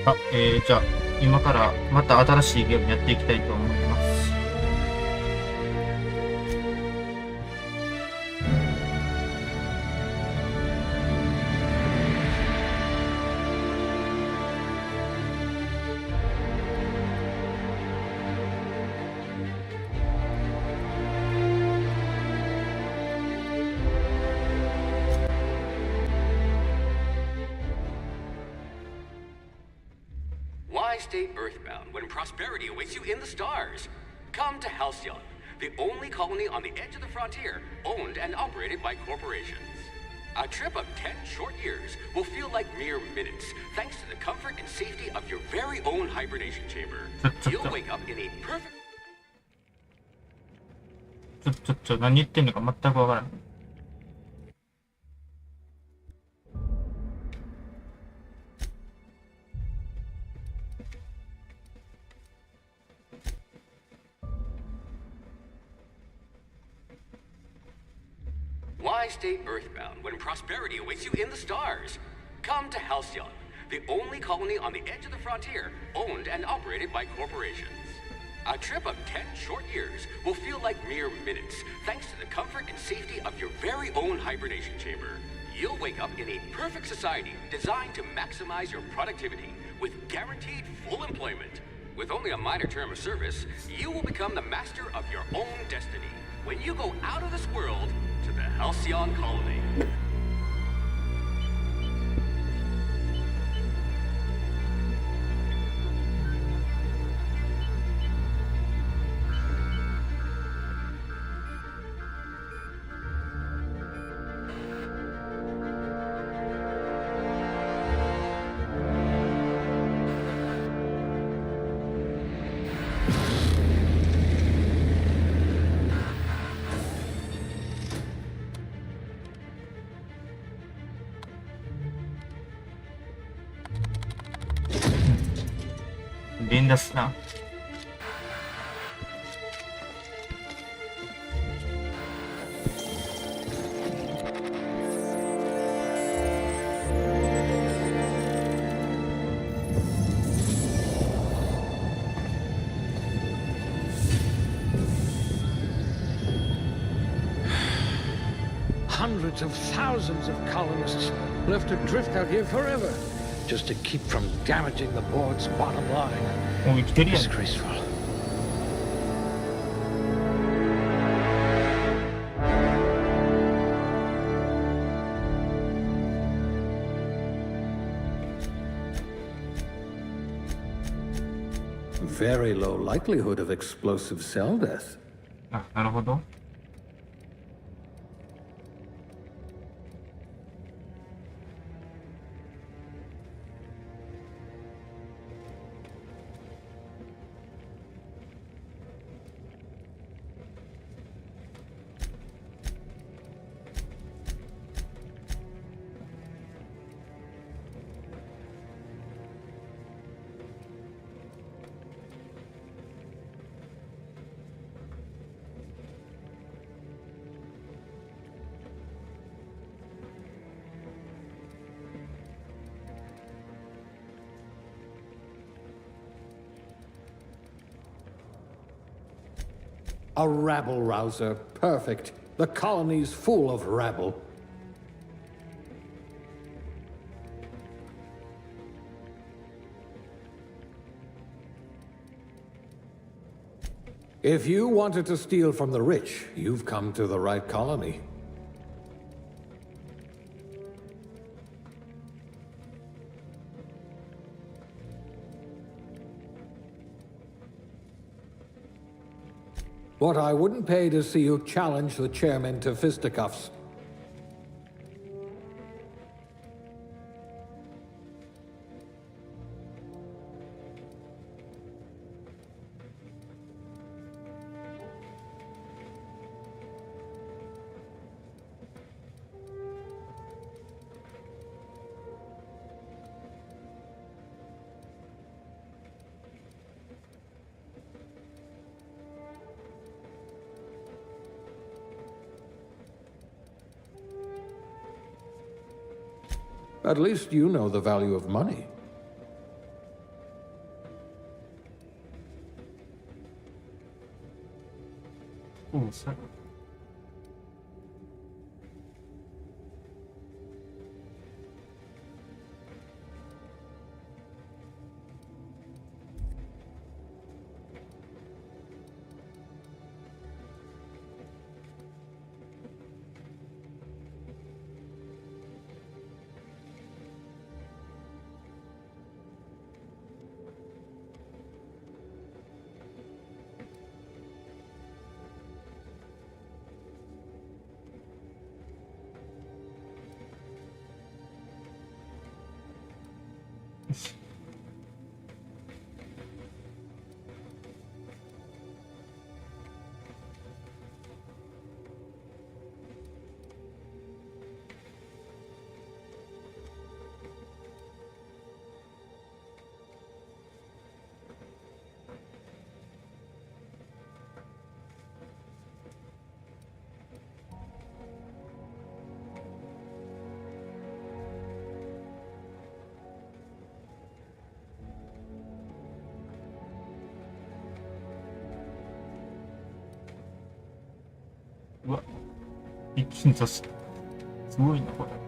じゃあ、今からまた新しいゲームやっていきたいと思います。Why stay earthbound when prosperity awaits you in the stars? Come to Halcyon, the only colony on the edge of the frontier, owned and operated by corporations. A trip of 10 short years will feel like mere minutes, thanks to the comfort and safety of your very own hibernation chamber. You'll wake up in a perfect... 何言ってんのか全くわからない。Why stay earthbound when prosperity awaits you in the stars? Come to Halcyon, the only colony on the edge of the frontier, owned and operated by corporations. A trip of 10 short years will feel like mere minutes, thanks to the comfort and safety of your very own hibernation chamber. You'll wake up in a perfect society designed to maximize your productivity with guaranteed full employment. With only a minor term of service, you will become the master of your own destiny when you go out of this world to the Halcyon Colony.連打すな。Hundreds of thousands of colonists left adrift out here forever, just to keep from damaging the board's bottom line. もう生きてるやん。 Disgraceful. Very low likelihood of explosive cell death. あ、なるほど。A rabble rouser. Perfect. The colony's full of rabble. If you wanted to steal from the rich, you've come to the right colony. What I wouldn't pay to see you challenge the chairman to fisticuffs. At least you know the value of money. osäker.うわ、一気に刺す。すごいな、これ。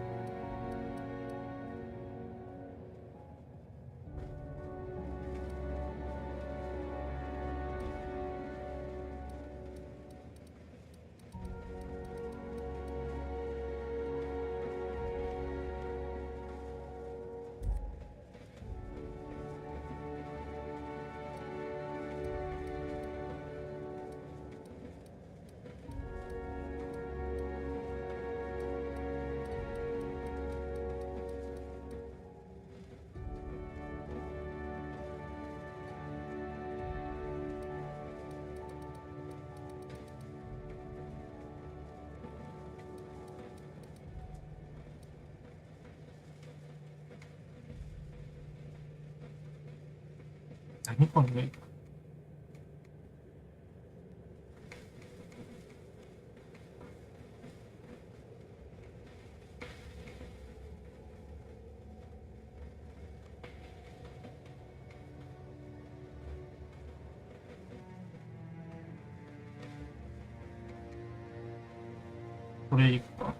何このメイク。これいくか。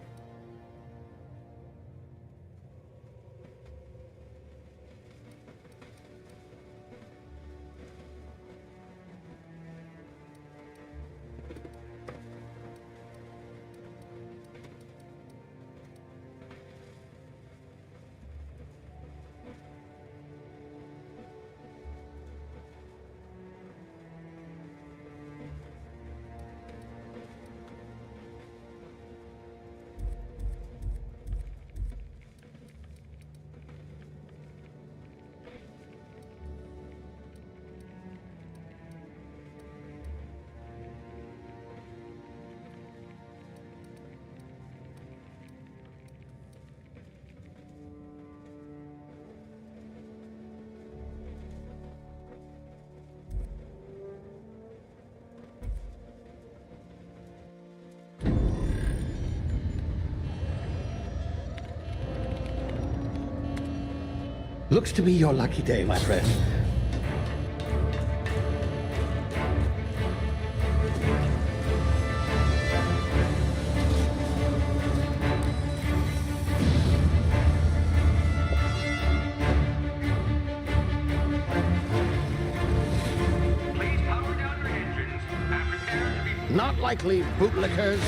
Looks to be your lucky day, my friend. Please power down your engines and prepare to be... Not likely, bootlickers.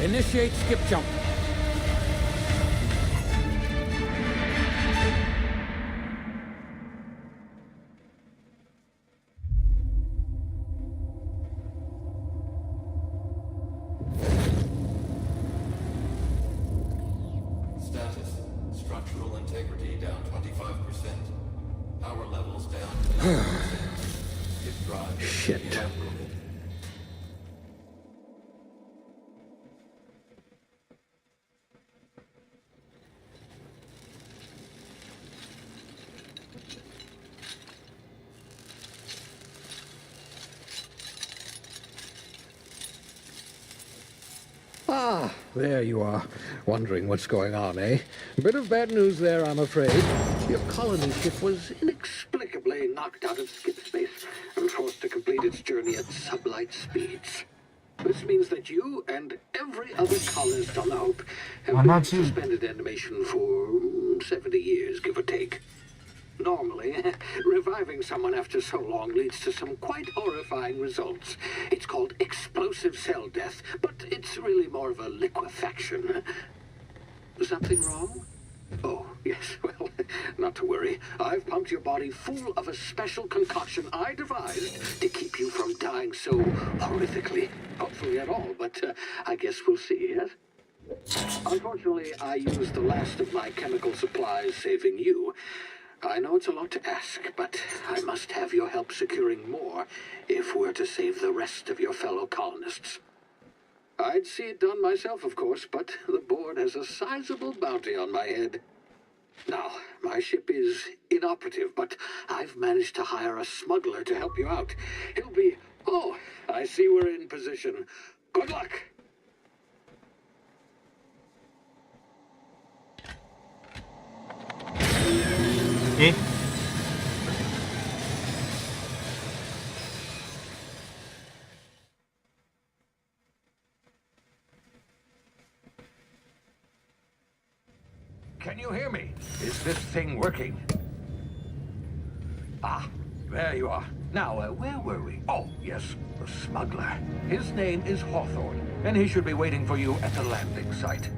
Initiate skip jump. Status. Structural integrity down 25%. Power levels down to 90%. If drive Shit. evaporated. Ah, there you are. Wondering what's going on, eh? Bit of bad news there, I'm afraid. Your colony ship was inexplicably knocked out of skip space and forced to complete its journey at sublight speeds. This means that you and every other colonist on the Hope have been in suspended animation for 70 years, give or take. Normally, reviving someone after so long leads to some quite horrifying results. It's called explosive cell death, but it's really more of a liquefaction. Something wrong? Oh, yes, well, not to worry. I've pumped your body full of a special concoction I devised to keep you from dying so horrifically. Hopefully at all, but I guess we'll see, yes? Unfortunately, I used the last of my chemical supplies saving you. I know it's a lot to ask, but I must have your help securing more if we're to save the rest of your fellow colonists. I'd see it done myself, of course, but the board has a sizable bounty on my head. Now, my ship is inoperative, but I've managed to hire a smuggler to help you out. He'll be... Oh, I see we're in position. Good luck! Eh? Can you hear me? Is this thing working? Ah, there you are. Now, where were we? Oh, yes, the smuggler. His name is Hawthorne, and he should be waiting for you at the landing site.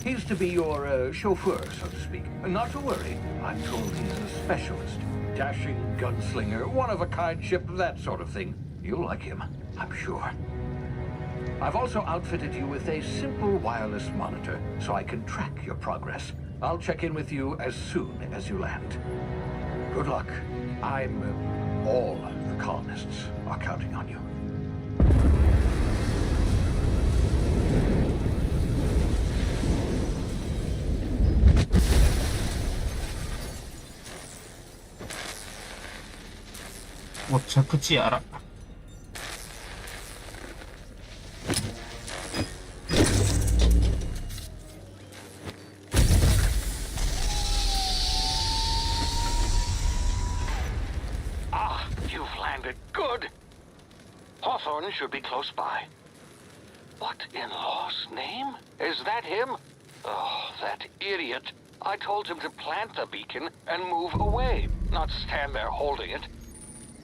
He's to be your chauffeur, so to speak. Not to worry, I'm told he's a specialist. Dashing gunslinger, one-of-a-kind ship, that sort of thing. You'll like him, I'm sure. I've also outfitted you with a simple wireless monitor, so I can track your progress. I'll check in with you as soon as you land. Good luck. All the colonists are counting on you.着地やら。 Good. Hawthorne should be close by. What in law's name? Is that him? Oh, that idiot. I told him to plant the beacon and move away, not stand there holding it.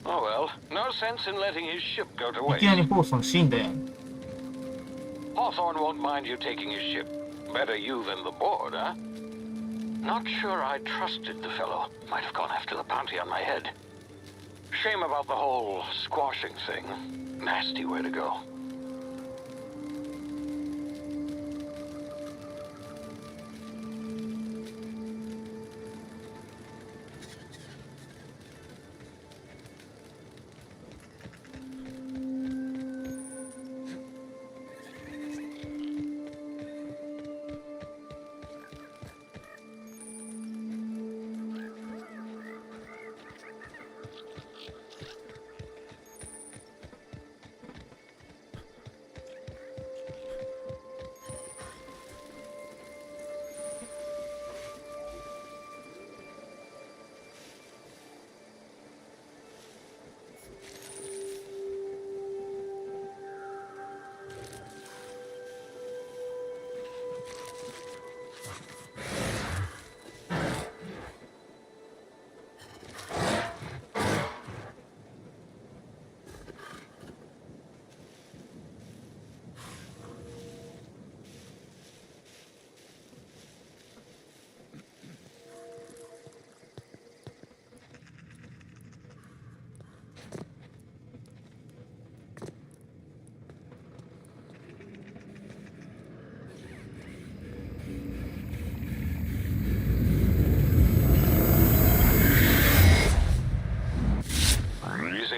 Oh well, no sense in letting his ship go to い waste. きなりホーソン死んだやん。 Hawthorne won't mind you taking his ship. Better you than the board, huh? Not sure I trusted the fellow. Might have gone after the bounty on my head. Shame about the whole squashing thing. Nasty way to go.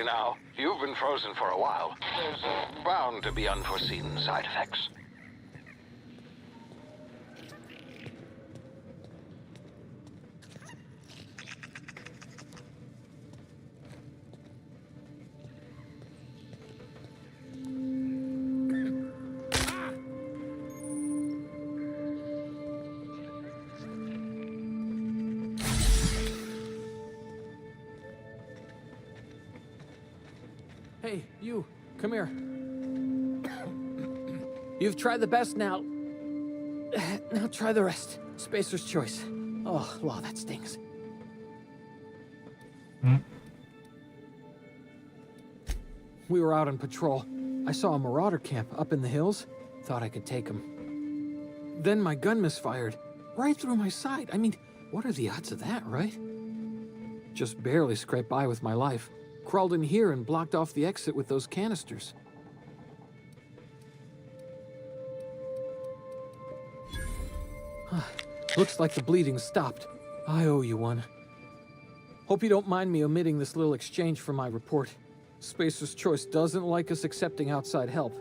Now, you've been frozen for a while. There's bound to be unforeseen side effects. Hey, you, come here. You've tried the best now. Now try the rest. Spacer's choice. Oh, wow, that stings. We were out on patrol. I saw a marauder camp up in the hills. Thought I could take him. Then my gun misfired. Right through my side. I mean, what are the odds of that, right? Just barely scraped by with my life. Crawled in here and blocked off the exit with those canisters. Looks like the bleeding stopped. I owe you one. Hope you don't mind me omitting this little exchange from my report. Spacer's Choice doesn't like us accepting outside help.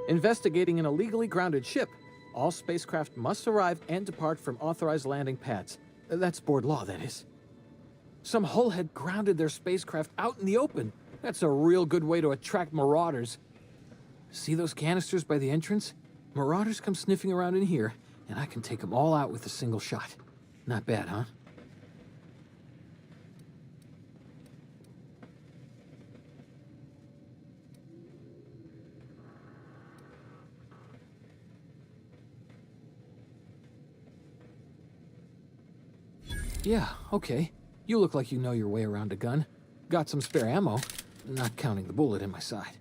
Investigating an illegally grounded ship. All spacecraft must arrive and depart from authorized landing pads. That's board law, that is. Some hull had grounded their spacecraft out in the open. That's a real good way to attract marauders. See those canisters by the entrance? Marauders come sniffing around in here, and I can take them all out with a single shot. Not bad, huh? Yeah, okay. You look like you know your way around a gun. Got some spare ammo, not counting the bullet in my side.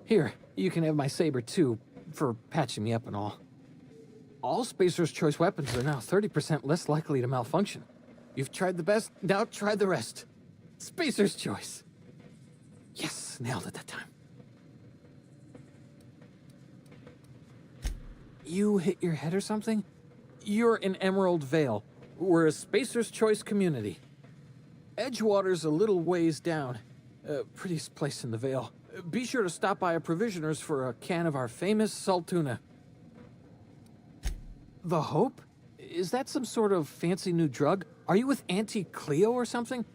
Here, you can have my saber too, for patching me up and all. All Spacer's Choice weapons are now 30% less likely to malfunction. You've tried the best, now try the rest. Spacer's Choice. Yes, nailed it that time. You hit your head or something? You're in Emerald Vale. We're a Spacer's Choice community. Edgewater's a little ways down. Prettiest place in the Vale. Be sure to stop by a provisioner's for a can of our famous salt tuna. The Hope? Is that some sort of fancy new drug? Are you with Auntie Cleo or something?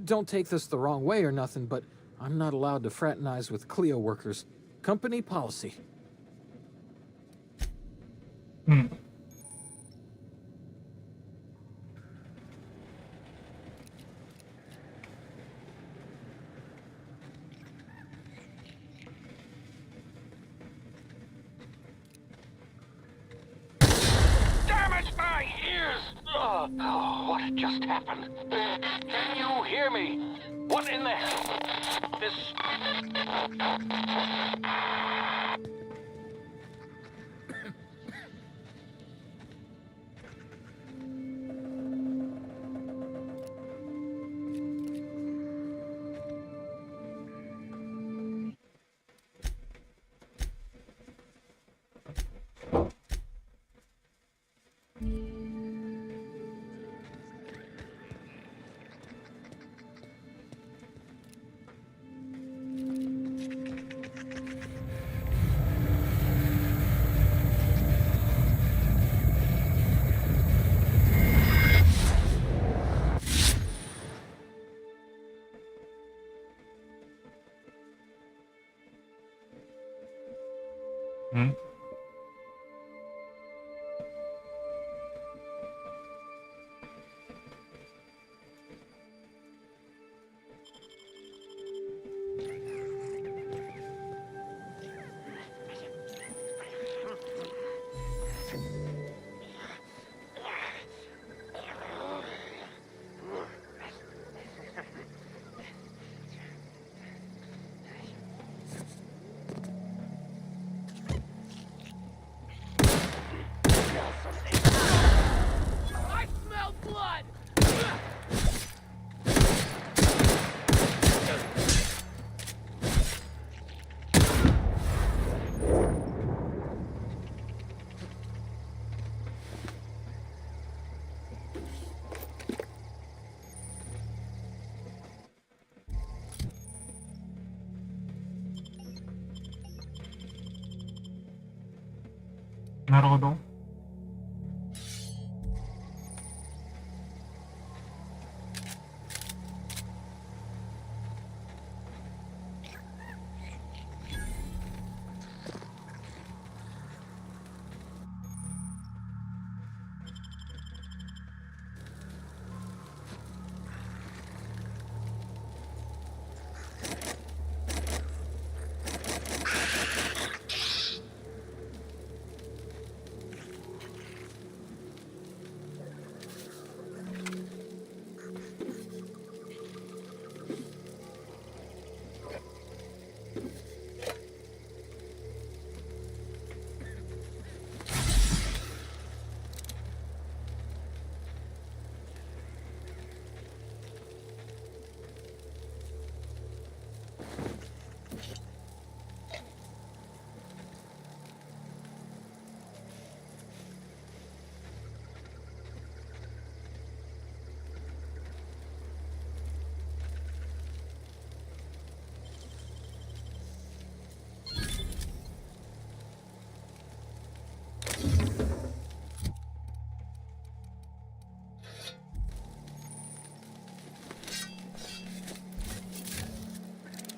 Don't take this the wrong way or nothing, but I'm not allowed to fraternize with Cleo workers. Company policy. Oh, what just happened? Can you hear me? What in the hell? This...なるほど。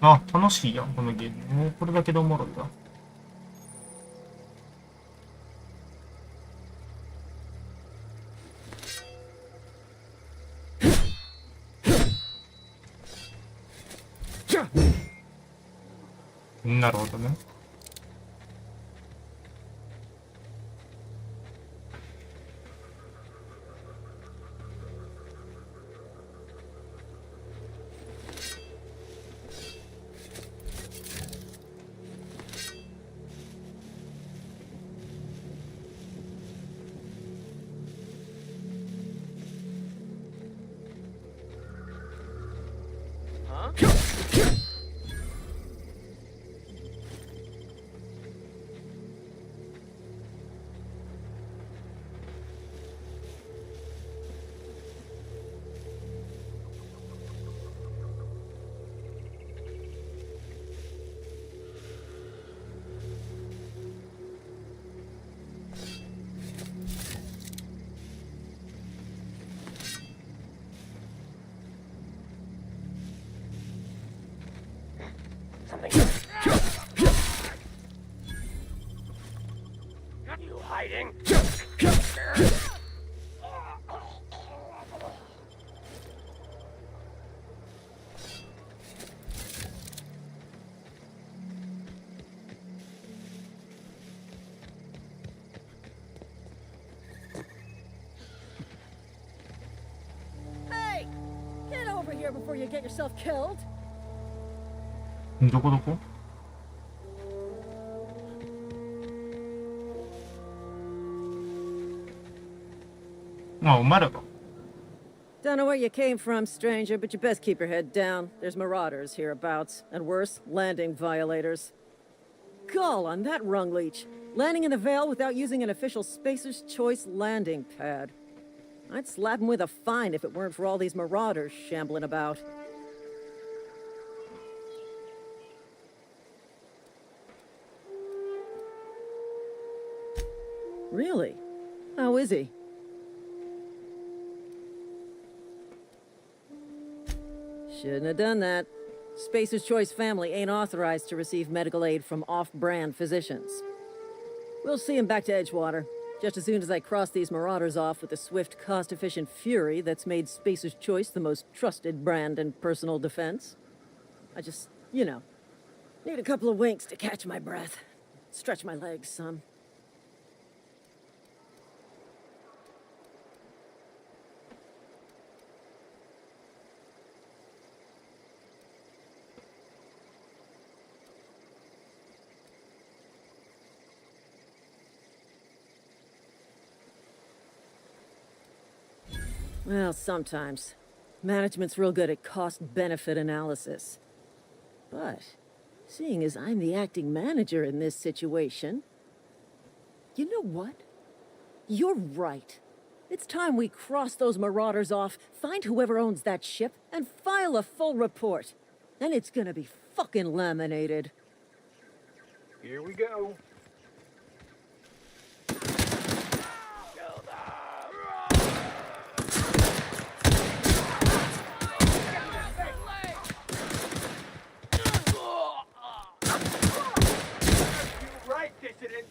あ、楽しいやん、このゲーム。もうこれだけでおもろいわ。なるほどね。You hiding? Hey! Get over here before you get yourself killed! どこどこ？あ、お前らか。Don't know where you came from, stranger, but you best keep your head down. There's marauders hereabouts, and worse, landing violators. Gall on that rung leech. Landing in the Vale without using an official Spacer's Choice landing pad. I'd slap him with a fine if it weren't for all these marauders shambling about. Really? How is he? Shouldn't have done that. Spacer's Choice family ain't authorized to receive medical aid from off-brand physicians. We'll see him back to Edgewater, just as soon as I cross these marauders off with the swift, cost-efficient fury that's made Spacer's Choice the most trusted brand in personal defense. I just, you know, need a couple of winks to catch my breath. Stretch my legs some. Well, sometimes. Management's real good at cost-benefit analysis. But, seeing as I'm the acting manager in this situation... You know what? You're right. It's time we cross those marauders off, find whoever owns that ship, and file a full report. Then it's gonna be fucking laminated. Here we go. Right, dissident.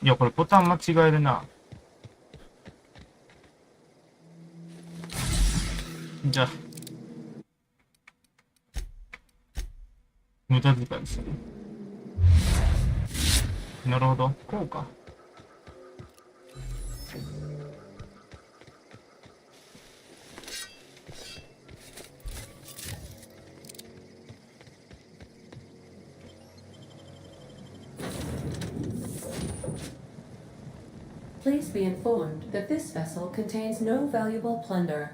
いや、これボタン間違えるな。じゃあ、無駄遣いする。なるほど、こうか。Please be informed that this vessel contains no valuable plunder.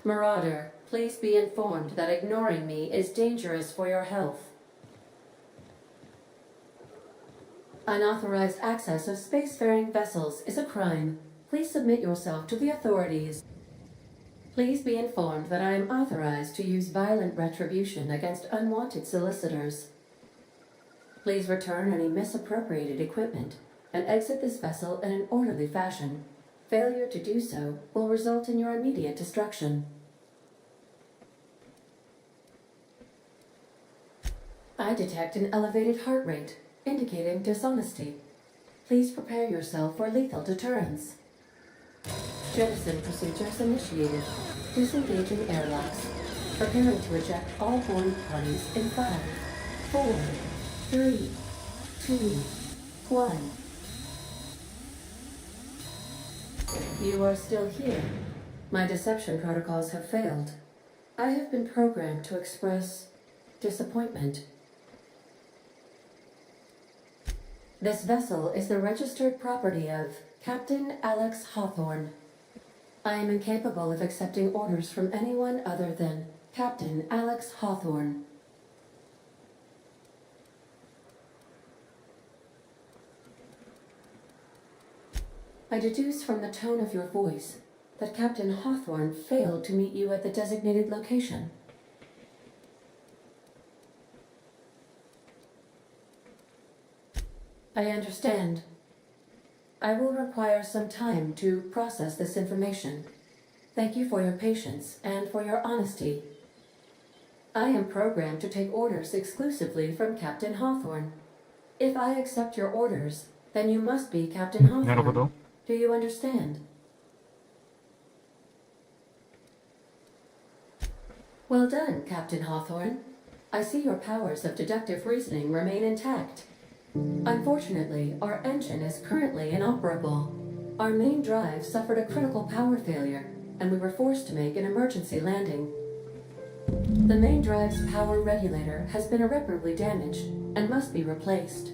Marauder, please be informed that ignoring me is dangerous for your health. Unauthorized access of spacefaring vessels is a crime. Please submit yourself to the authorities. Please be informed that I am authorized to use violent retribution against unwanted solicitors. Please return any misappropriated equipment and exit this vessel in an orderly fashion. Failure to do so will result in your immediate destruction. I detect an elevated heart rate, indicating dishonesty. Please prepare yourself for lethal deterrence. Jettison procedures initiated. Disengaging airlocks. Preparing to eject all boarding parties in 5, 4, 3, 2, 1. You are still here. My deception protocols have failed. I have been programmed to express disappointment. This vessel is the registered property of Captain Alex Hawthorne. I am incapable of accepting orders from anyone other than Captain Alex Hawthorne. I deduce from the tone of your voice that Captain Hawthorne failed to meet you at the designated location. I understand. I will require some time to process this information. Thank you for your patience and for your honesty. I am programmed to take orders exclusively from Captain Hawthorne. If I accept your orders, then you must be Captain なるほ Hawthorne. ど。 Do you understand? Well done, Captain Hawthorne. I see your powers of deductive reasoning remain intact. Unfortunately, our engine is currently inoperable. Our main drive suffered a critical power failure, and we were forced to make an emergency landing. The main drive's power regulator has been irreparably damaged and must be replaced.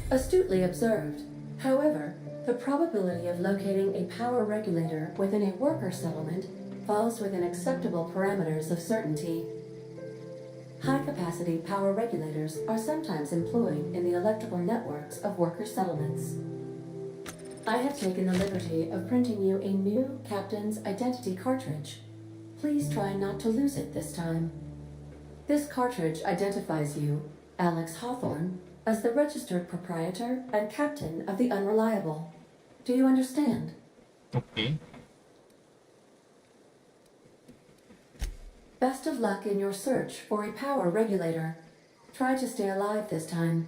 Astutely observed. However, the probability of locating a power regulator within a worker settlement falls within acceptable parameters of certainty. High-capacity power regulators are sometimes employed in the electrical networks of worker settlements. I have taken the liberty of printing you a new Captain's Identity cartridge. Please try not to lose it this time. This cartridge identifies you, Alex Hawthorne, as the registered proprietor and captain of the Unreliable. Do you understand? OK。 Best of luck in your search for a power regulator. Try to stay alive this time.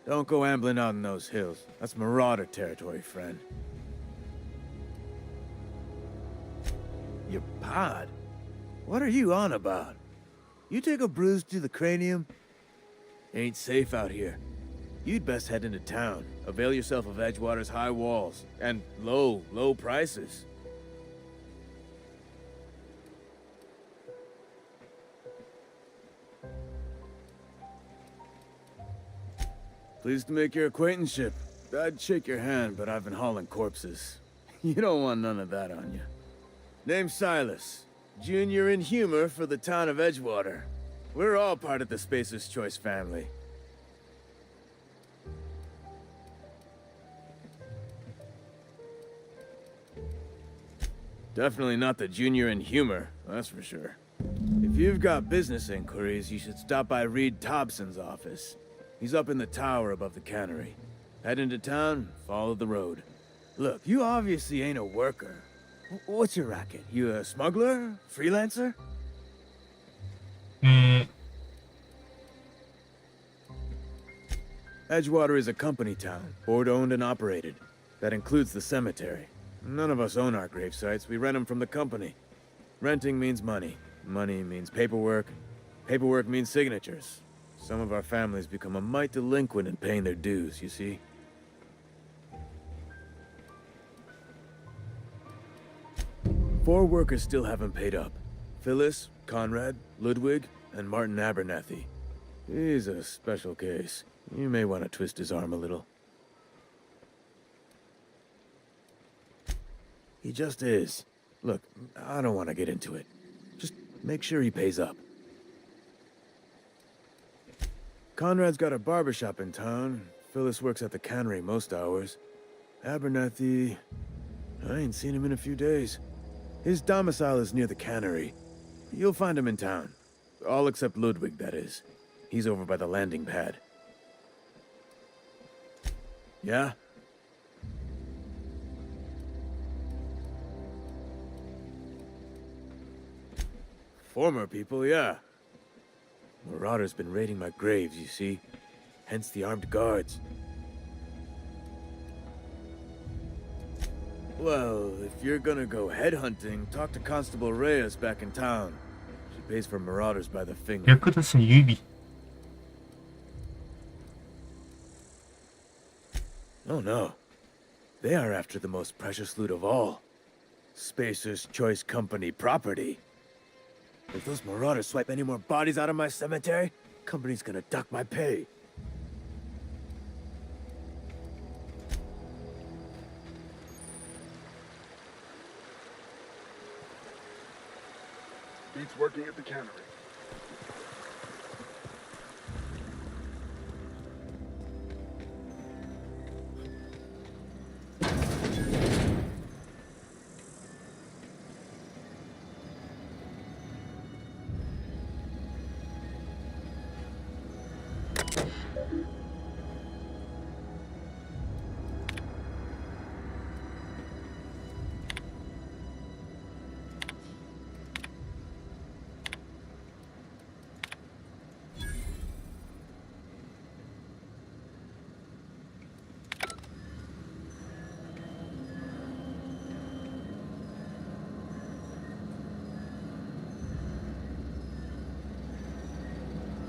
Don't go ambling out in those hills. That's Marauder territory, friend. Your pod? What are you on about? You take a bruise to the cranium? Ain't safe out here. You'd best head into town. Avail yourself of Edgewater's high walls. And low prices. Pleased to make your acquaintanceship. I'd shake your hand, but I've been hauling corpses. You don't want none of that on you. Name's Silas. Junior in humor for the town of Edgewater. We're all part of the Spacer's Choice family. Definitely not the junior in humor, that's for sure. If you've got business inquiries, you should stop by Reed Thompson's office. He's up in the tower above the cannery. Head into town, follow the road. Look, you obviously ain't a worker. What's your racket? You a smuggler? Freelancer? Edgewater is a company town, board-owned and operated. That includes the cemetery. None of us own our grave sites, we rent them from the company. Renting means money. Money means paperwork. Paperwork means signatures. Some of our families become a mite delinquent in paying their dues, you see? Four workers still haven't paid up. Phyllis, Conrad, Ludwig, and Martin Abernathy. He's a special case. You may want to twist his arm a little. He just is. Look, I don't want to get into it. Just make sure he pays up. Conrad's got a barbershop in town. Phyllis works at the cannery most hours. Abernathy... I ain't seen him in a few days. His domicile is near the cannery. You'll find him in town. All except Ludwig, that is. He's over by the landing pad. Yeah? Former people, yeah. Marauder's been raiding my graves, you see. Hence the armed guards. Well, if you're gonna go headhunting, talk to Constable Reyes back in town. She pays for marauders by the finger.略奪指 Oh no. They are after the most precious loot of all. Spacer's Choice Company property. If those marauders swipe any more bodies out of my cemetery, company's gonna duck my pay. Beats working at the cannery.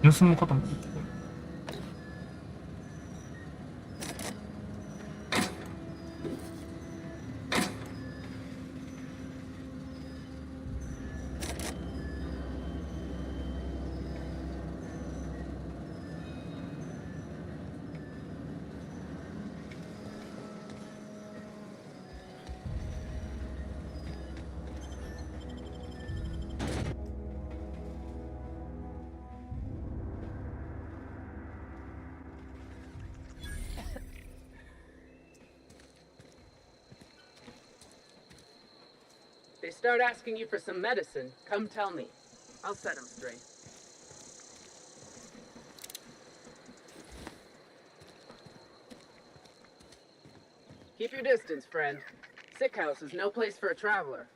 盗むこともできる。They start asking you for some medicine, come tell me. I'll set them straight. Keep your distance, friend. Sick house is no place for a traveler.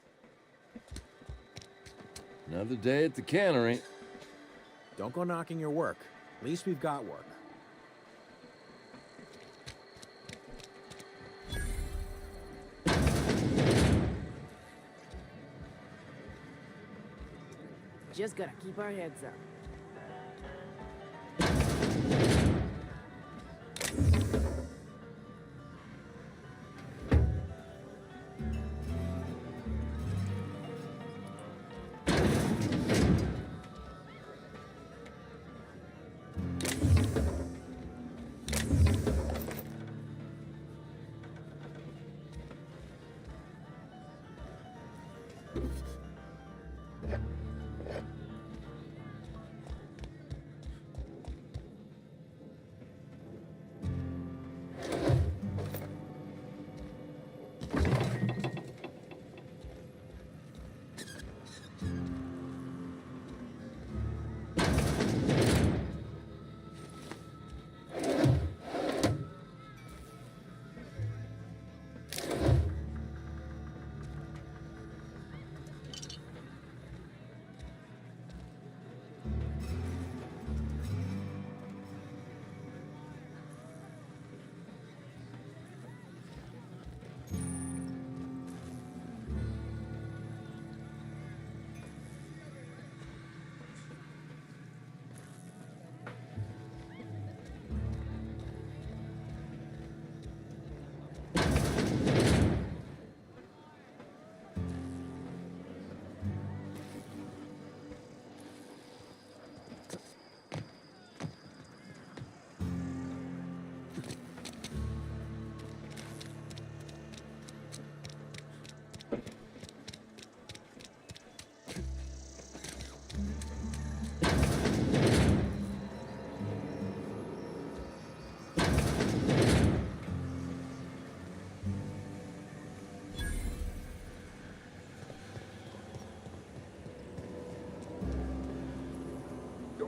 Another day at the cannery. Don't go knocking your work. At least we've got work. just gotta keep our heads up.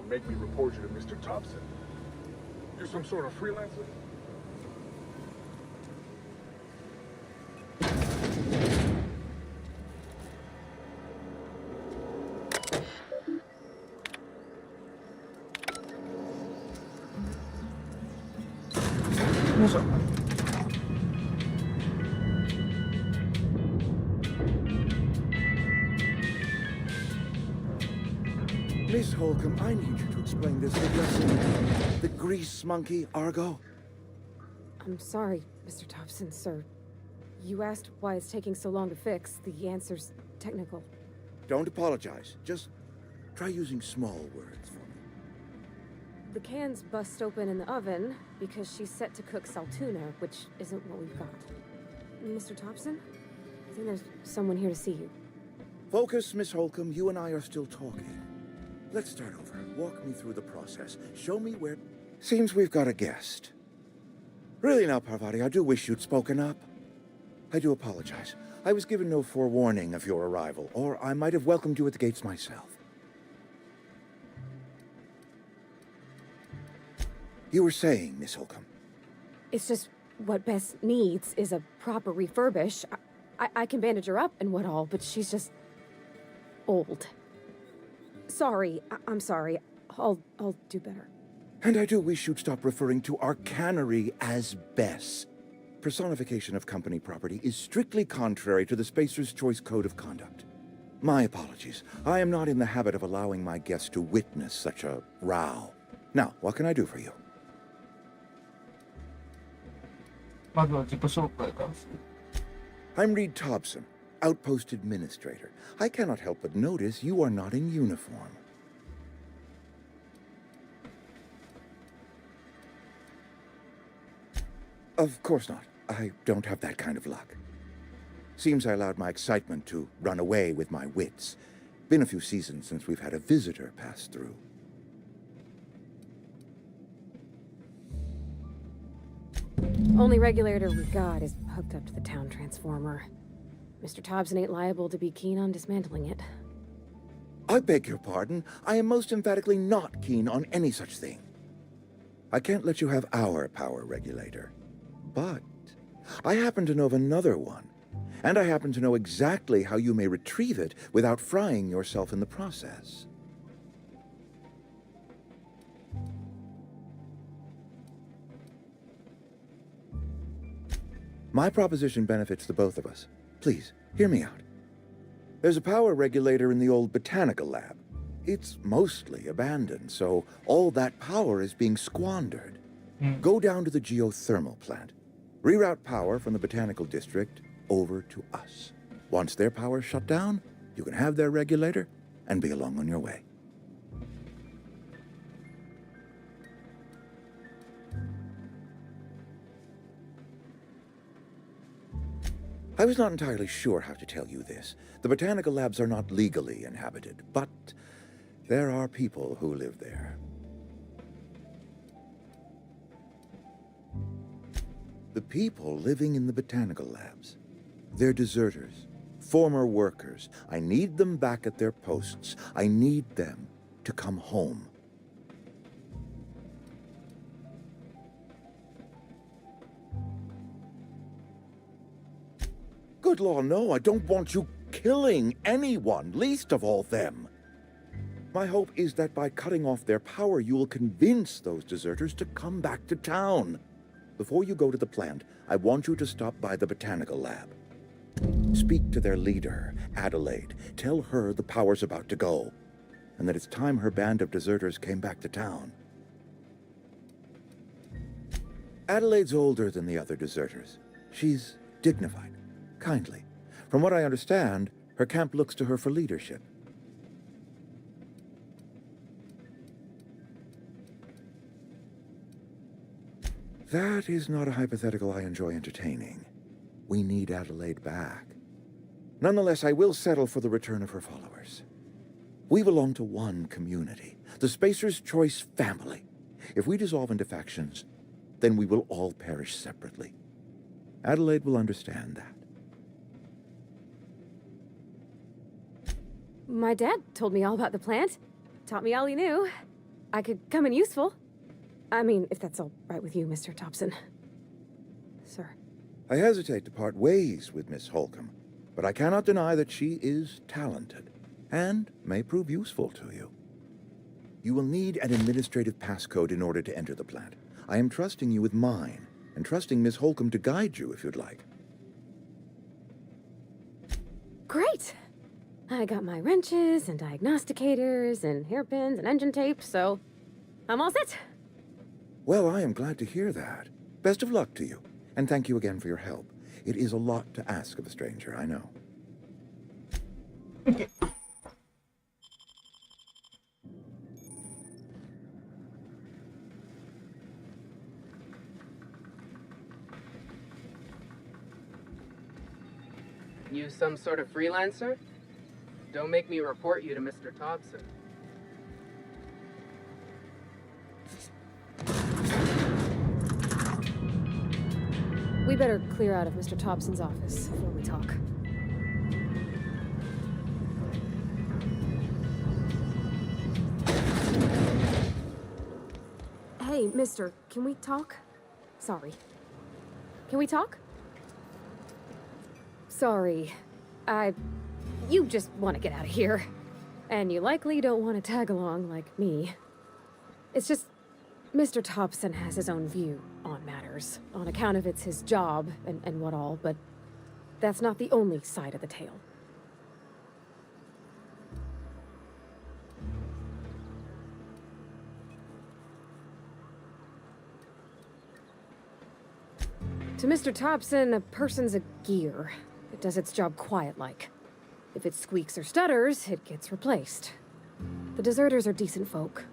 Make me report you to Mr. Thompson. You're some sort of freelancer? Miss Holcomb, I need you to explain this addressing the grease monkey, Argo. I'm sorry, Mr. Thompson, sir. You asked why it's taking so long to fix. The answer's technical. Don't apologize. Just try using small words for me. The can's bust open in the oven because she's set to cook saltuna, which isn't what we've got. Mr. Thompson? I think there's someone here to see you. Focus, Miss Holcomb. You and I are still talking. Let's start over. Walk me through the process. Show me where... Seems we've got a guest. Really now, Parvati, I do wish you'd spoken up. I do apologize. I was given no forewarning of your arrival, or I might have welcomed you at the gates myself. You were saying, Miss Holcomb. It's just what Bess needs is a proper refurbish. I can bandage her up and what all, but she's just... old. Sorry, I'm sorry. I'll do better. And I do wish you'd stop referring to our cannery as Bess. Personification of company property is strictly contrary to the Spacer's Choice Code of Conduct. My apologies. I am not in the habit of allowing my guests to witness such a row. Now, what can I do for you? まずは自己紹介からする。 I'm Reed Thompson, Outpost Administrator. I cannot help but notice you are not in uniform. Of course not. I don't have that kind of luck. Seems I allowed my excitement to run away with my wits. Been a few seasons since we've had a visitor pass through. Only regulator we got is hooked up to the town transformer. Mr. Thompson ain't liable to be keen on dismantling it. I beg your pardon. I am most emphatically not keen on any such thing. I can't let you have our power regulator. But I happen to know of another one. And I happen to know exactly how you may retrieve it without frying yourself in the process. My proposition benefits the both of us. Please, hear me out. There's a power regulator in the old botanical lab. It's mostly abandoned, so all that power is being squandered. Go down to the geothermal plant. Reroute power from the Botanical District over to us. Once their power's shut down, you can have their regulator and be along on your way. I was not entirely sure how to tell you this. The botanical labs are not legally inhabited, but there are people who live there. The people living in the botanical labs, they're deserters, former workers. I need them back at their posts. I need them to come home. Good law, no, I don't want you killing anyone, least of all them. My hope is that by cutting off their power, you will convince those deserters to come back to town. Before you go to the plant, I want you to stop by the botanical lab. Speak to their leader, Adelaide. Tell her the power's about to go, and that it's time her band of deserters came back to town. Adelaide's older than the other deserters. She's dignified, kindly. From what I understand, her camp looks to her for leadership. That is not a hypothetical I enjoy entertaining. We need Adelaide back. Nonetheless, I will settle for the return of her followers. We belong to one community, the Spacer's Choice family. If we dissolve into factions, then we will all perish separately. Adelaide will understand that. My dad told me all about the plant. Taught me all he knew. I could come in useful. I mean, if that's all right with you, Mr. Thompson. Sir. I hesitate to part ways with Miss Holcomb, but I cannot deny that she is talented and may prove useful to you. You will need an administrative passcode in order to enter the plant. I am trusting you with mine, and trusting Miss Holcomb to guide you if you'd like. Great! I got my wrenches and diagnosticators and hairpins and engine tape, so I'm all set. Well, I am glad to hear that. Best of luck to you, and thank you again for your help. It is a lot to ask of a stranger, I know. Okay. You some sort of freelancer? Don't make me report you to Mr. Thompson. We better clear out of Mr. Thompson's office before we talk. Hey, mister, can we talk? Sorry. Can we talk? Sorry. You just want to get out of here. And you likely don't want to tag along like me. It's just, Mr. Thompson has his own view on matters, on account of it's his job and what all, but that's not the only side of the tale. To Mr. Thompson, a person's a gear. It does its job quiet-like. If it squeaks or stutters, it gets replaced. The deserters are decent folk.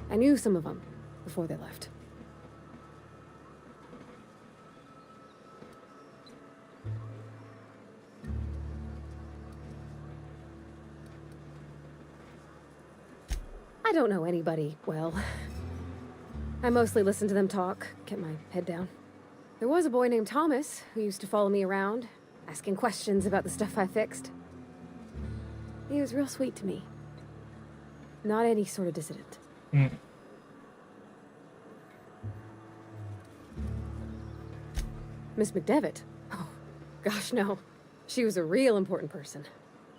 I knew some of them before they left. I don't know anybody well. I mostly listen to them talk, get my head down. There was a boy named Thomas who used to follow me around, asking questions about the stuff I fixed. He was real sweet to me. Not any sort of dissident. Miss McDevitt? Oh, gosh, no. She was a real important person.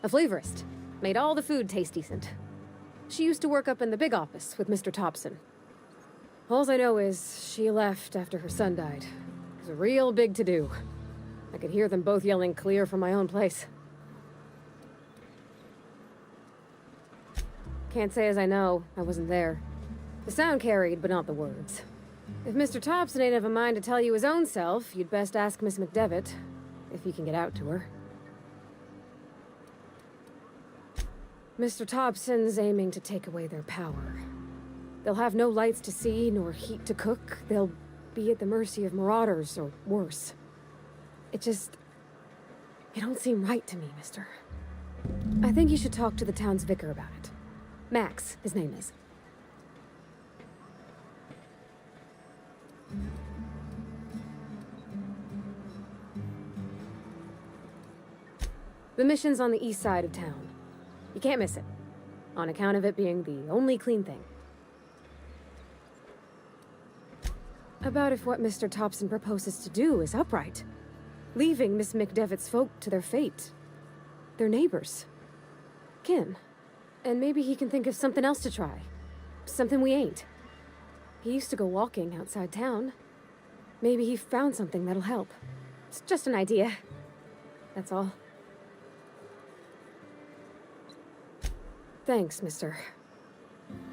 A flavorist. Made all the food taste decent. She used to work up in the big office with Mr. Thompson. All I know is she left after her son died. It was a real big to-do. I could hear them both yelling clear from my own place. Can't say as I know. I wasn't there. The sound carried, but not the words. If Mr. Thompson ain't of a mind to tell you his own self, you'd best ask Miss McDevitt, if you can get out to her. Mr. Thompson's aiming to take away their power. They'll have no lights to see, nor heat to cook. They'll be at the mercy of marauders, or worse. It don't seem right to me, mister. I think you should talk to the town's vicar about it. Max, his name is. The mission's on the east side of town. You can't miss it, on account of it being the only clean thing. About if what Mr. Thompson proposes to do is upright, leaving Miss McDevitt's folk to their fate. Their neighbors. Kin. And maybe he can think of something else to try. Something we ain't. He used to go walking outside town. Maybe he found something that'll help. It's just an idea. That's all. Thanks, mister.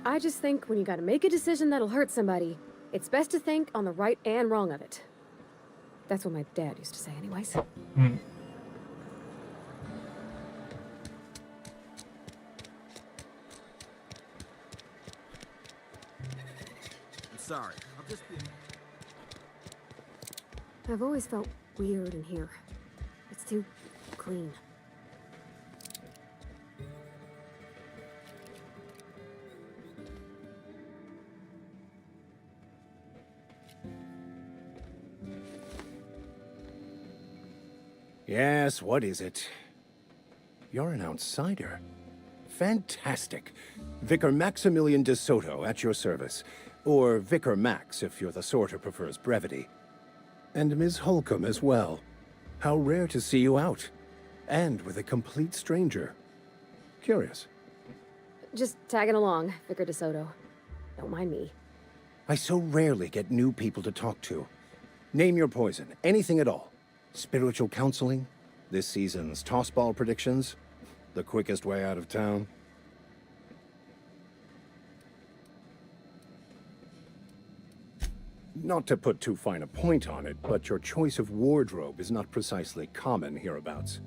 I just think when you gotta make a decision that'll hurt somebody, it's best to think on the right and wrong of it. That's what my dad used to say anyways. Hmm. I'm sorry. I'll just be... I've always felt weird in here. It's too clean. Yes, what is it? You're an outsider. Fantastic. Vicar Maximilian de Soto at your service. Or Vicar Max, if you're the sort who prefers brevity. And Ms. Holcomb as well. How rare to see you out. And with a complete stranger. Curious. Just tagging along, Vicar DeSoto. Don't mind me. I so rarely get new people to talk to. Name your poison, anything at all. Spiritual counseling, this season's tossball predictions, the quickest way out of town. Not to put too fine a point on it, but your choice of wardrobe is not precisely common hereabouts.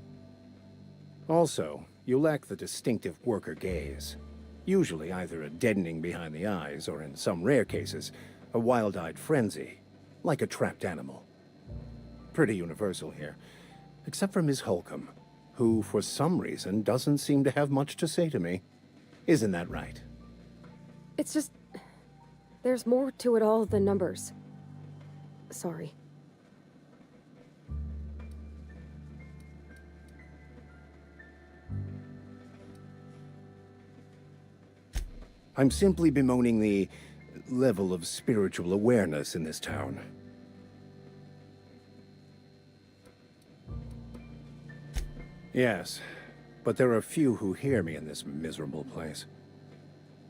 Also, you lack the distinctive worker gaze. Usually either a deadening behind the eyes, or in some rare cases, a wild-eyed frenzy, like a trapped animal. Pretty universal here, except for Miss Holcomb, who for some reason doesn't seem to have much to say to me. Isn't that right? It's just... there's more to it all than numbers. Sorry. I'm simply bemoaning the level of spiritual awareness in this town. Yes, but there are few who hear me in this miserable place.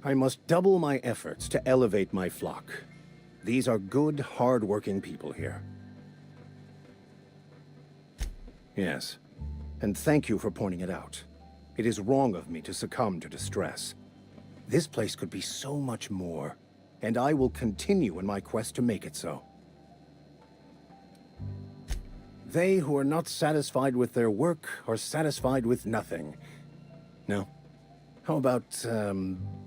I must double my efforts to elevate my flock. These are good, hard-working people here. Yes, and thank you for pointing it out. It is wrong of me to succumb to distress. This place could be so much more, and I will continue in my quest to make it so. They who are not satisfied with their work are satisfied with nothing. No. How about,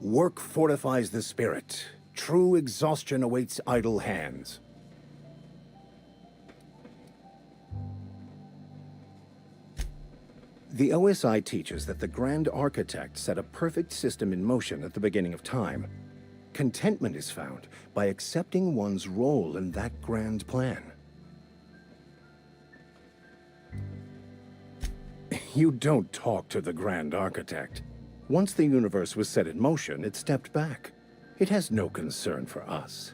work fortifies the spirit. True exhaustion awaits idle hands. The OSI teaches that the Grand Architect set a perfect system in motion at the beginning of time. Contentment is found by accepting one's role in that grand plan. You don't talk to the Grand Architect. Once the universe was set in motion, it stepped back. It has no concern for us.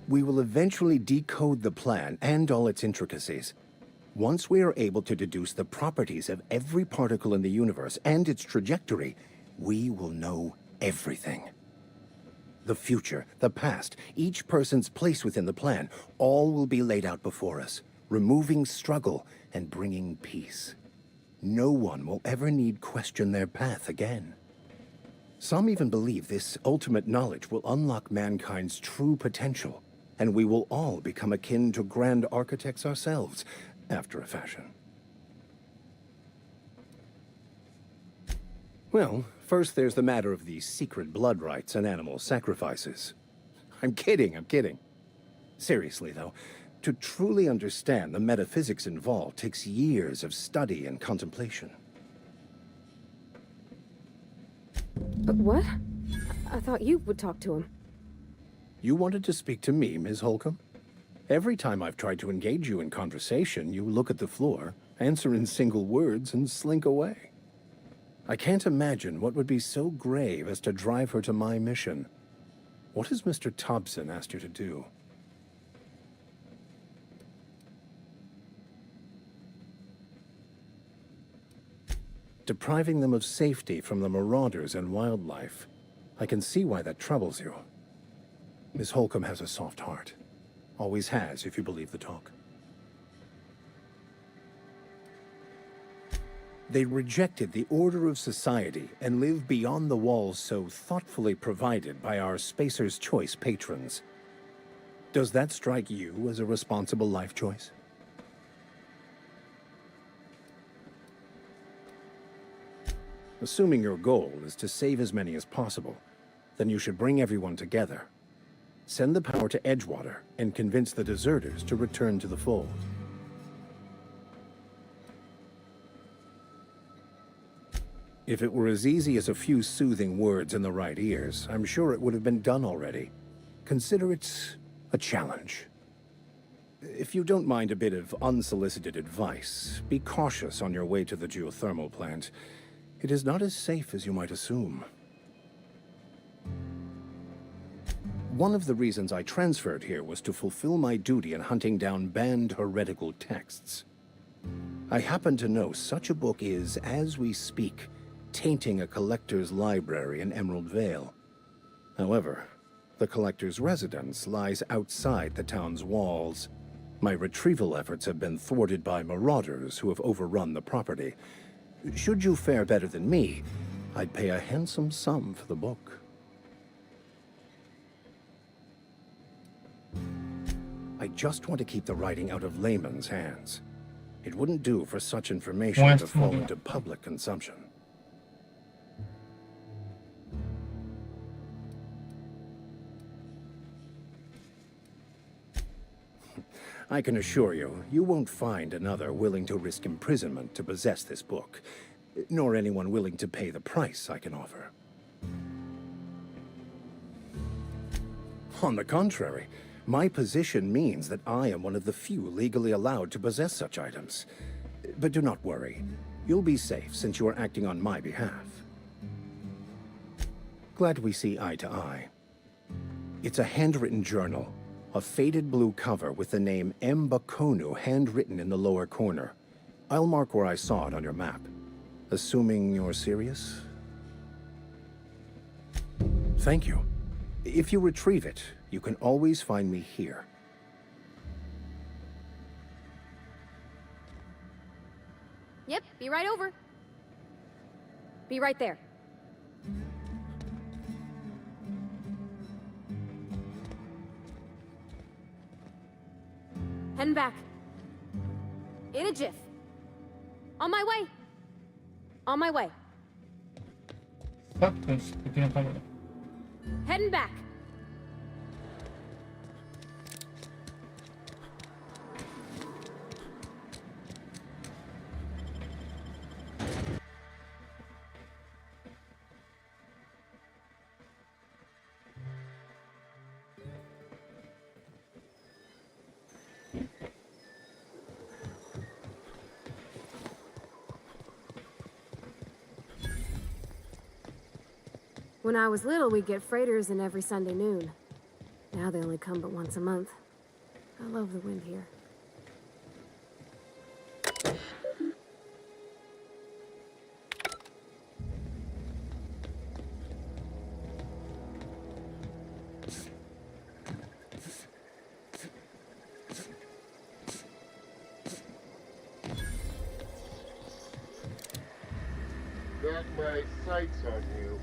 We will eventually decode the plan and all its intricacies. Once we are able to deduce the properties of every particle in the universe and its trajectory, we will know everything. The future, the past, each person's place within the plan, all will be laid out before us. removing struggle and bringing peace. No one will ever need question their path again. Some even believe this ultimate knowledge will unlock mankind's true potential, and we will all become akin to grand architects ourselves, after a fashion. Well, first there's the matter of the secret blood rites and animal sacrifices. I'm kidding. Seriously, though, to truly understand the metaphysics involved takes years of study and contemplation. But what? I thought you would talk to him. You wanted to speak to me, Ms. Holcomb? Every time I've tried to engage you in conversation, you look at the floor, answer in single words, and slink away. I can't imagine what would be so grave as to drive her to my mission. What has Mr. Thompson asked you to do? Depriving them of safety from the marauders and wildlife. I can see why that troubles you. Miss Holcomb has a soft heart. Always has, if you believe the talk. They rejected the order of society and live beyond the walls so thoughtfully provided by our Spacer's Choice patrons. Does that strike you as a responsible life choice? Assuming your goal is to save as many as possible, then you should bring everyone together. Send the power to Edgewater and convince the deserters to return to the fold. If it were as easy as a few soothing words in the right ears, I'm sure it would have been done already. Consider it a challenge. If you don't mind a bit of unsolicited advice, be cautious on your way to the geothermal plant. It is not as safe as you might assume. One of the reasons I transferred here was to fulfill my duty in hunting down banned heretical texts. I happen to know such a book is, as we speak, tainting a collector's library in Emerald Vale. However, the collector's residence lies outside the town's walls. My retrieval efforts have been thwarted by marauders who have overrun the property. Should you fare better than me, I'd pay a handsome sum for the book. I just want to keep the writing out of layman's hands. It wouldn't do for such information to fall into public consumption. I can assure you, you won't find another willing to risk imprisonment to possess this book, nor anyone willing to pay the price I can offer. On the contrary, my position means that I am one of the few legally allowed to possess such items. But do not worry. You'll be safe since you are acting on my behalf. Glad we see eye to eye. It's a handwritten journal. A faded blue cover with the name M'Bakono handwritten in the lower corner. I'll mark where I saw it on your map. Assuming you're serious? Thank you. If you retrieve it, you can always find me here. Yep, be right over. Be right there. Heading back. In a jiff. On my way. On my way. Heading back. When I was little, we'd get freighters in every Sunday noon. Now they only come but once a month. I love the wind here. guy's sights on you.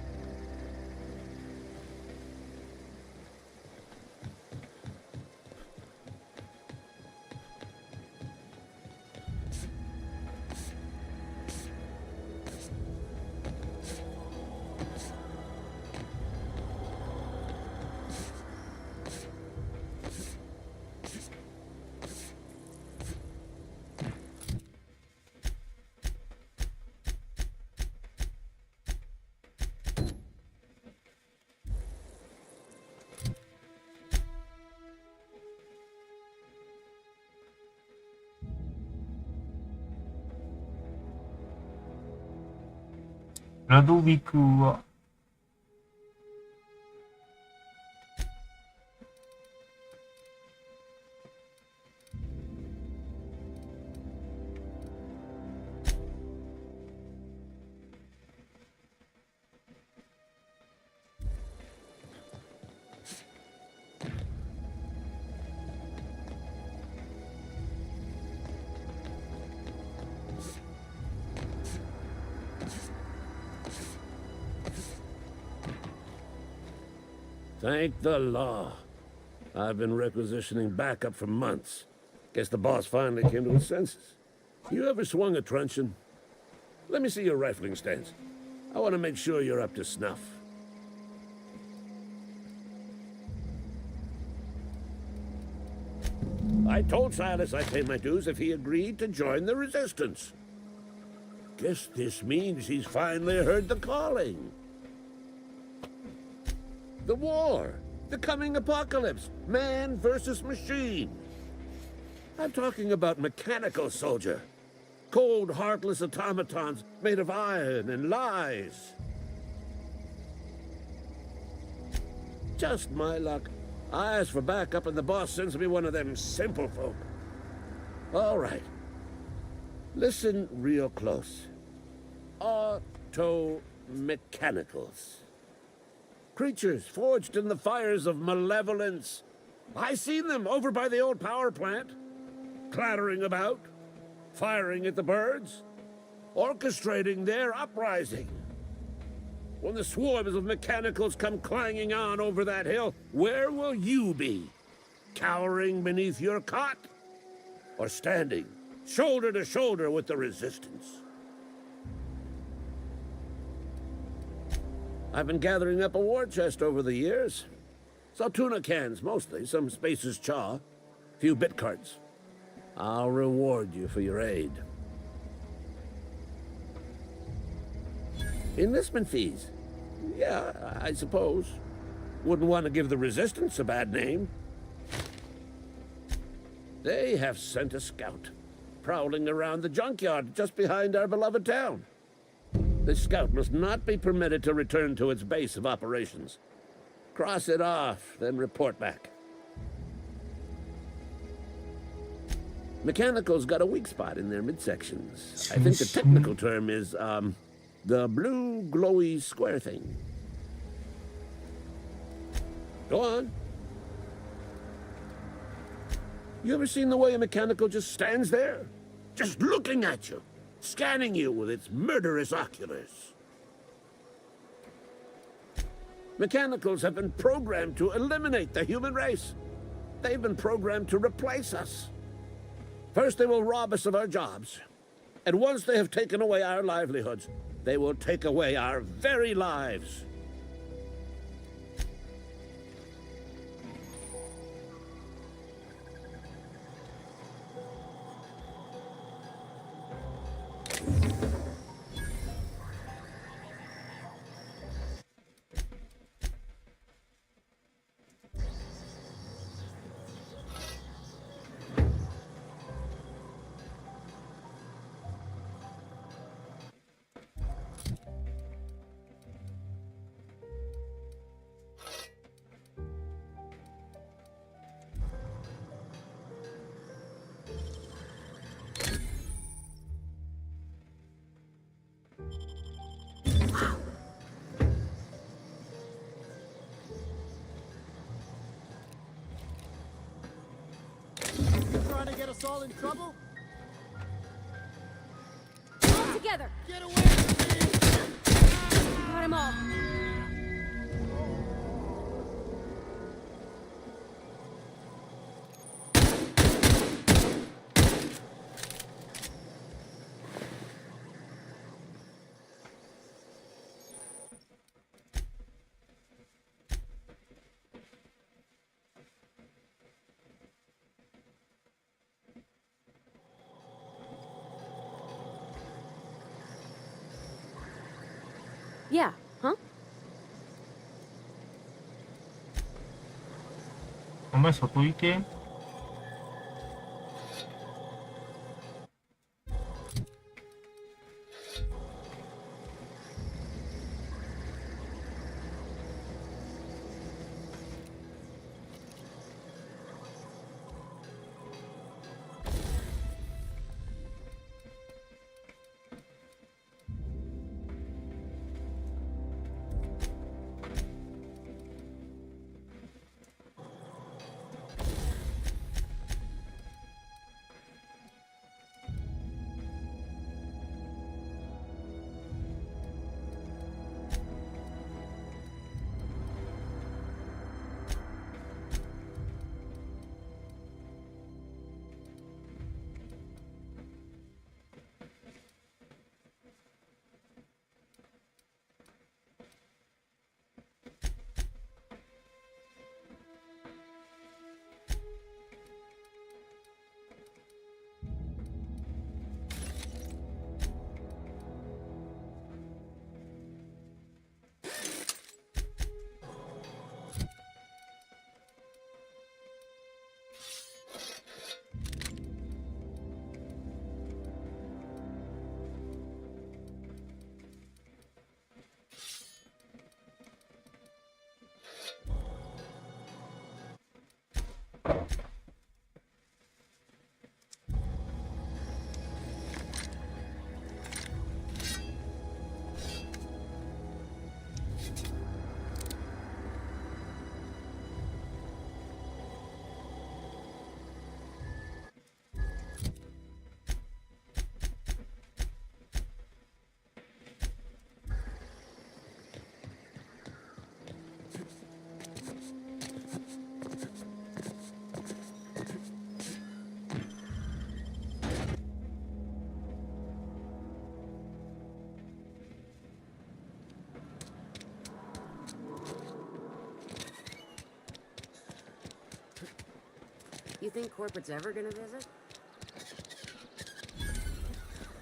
ラドウィクはThank the law. I've been requisitioning backup for months. Guess the boss finally came to his senses. You ever swung a truncheon? Let me see your rifling stance. I want to make sure you're up to snuff. I told Silas I'd pay my dues if he agreed to join the resistance. Guess this means he's finally heard the calling. The war, the coming apocalypse, man versus machine. I'm talking about mechanical soldier. Cold, heartless automatons made of iron and lies. Just my luck. I ask for backup and the boss sends me one of them simple folk. All right. Listen real close. Auto-mechanicals. Creatures forged in the fires of malevolence. I seen them over by the old power plant, clattering about, firing at the birds, orchestrating their uprising. When the swarms of mechanicals come clanging on over that hill, where will you be? Cowering beneath your cot? Or standing, shoulder to shoulder with the resistance? I've been gathering up a war chest over the years. Saw tuna cans, mostly, some Spacer's chaw, few bit carts. I'll reward you for your aid. Enlistment fees? Yeah, I suppose. Wouldn't want to give the Resistance a bad name. They have sent a scout, prowling around the junkyard just behind our beloved town. This scout must not be permitted to return to its base of operations. Cross it off, then report back. Mechanicals got a weak spot in their midsections. I think the technical term is, the blue glowy square thing. Go on. You ever seen the way a mechanical just stands there? Just looking at you, scanning you with its murderous oculars. Mechanicals have been programmed to eliminate the human race. They've been programmed to replace us. First, they will rob us of our jobs. And once they have taken away our livelihoods, they will take away our very lives. Trying to get us all in trouble? All together! Get away from me! got him all. Yeah, huh? 정말 저도 이 게임? You think corporate's ever gonna visit?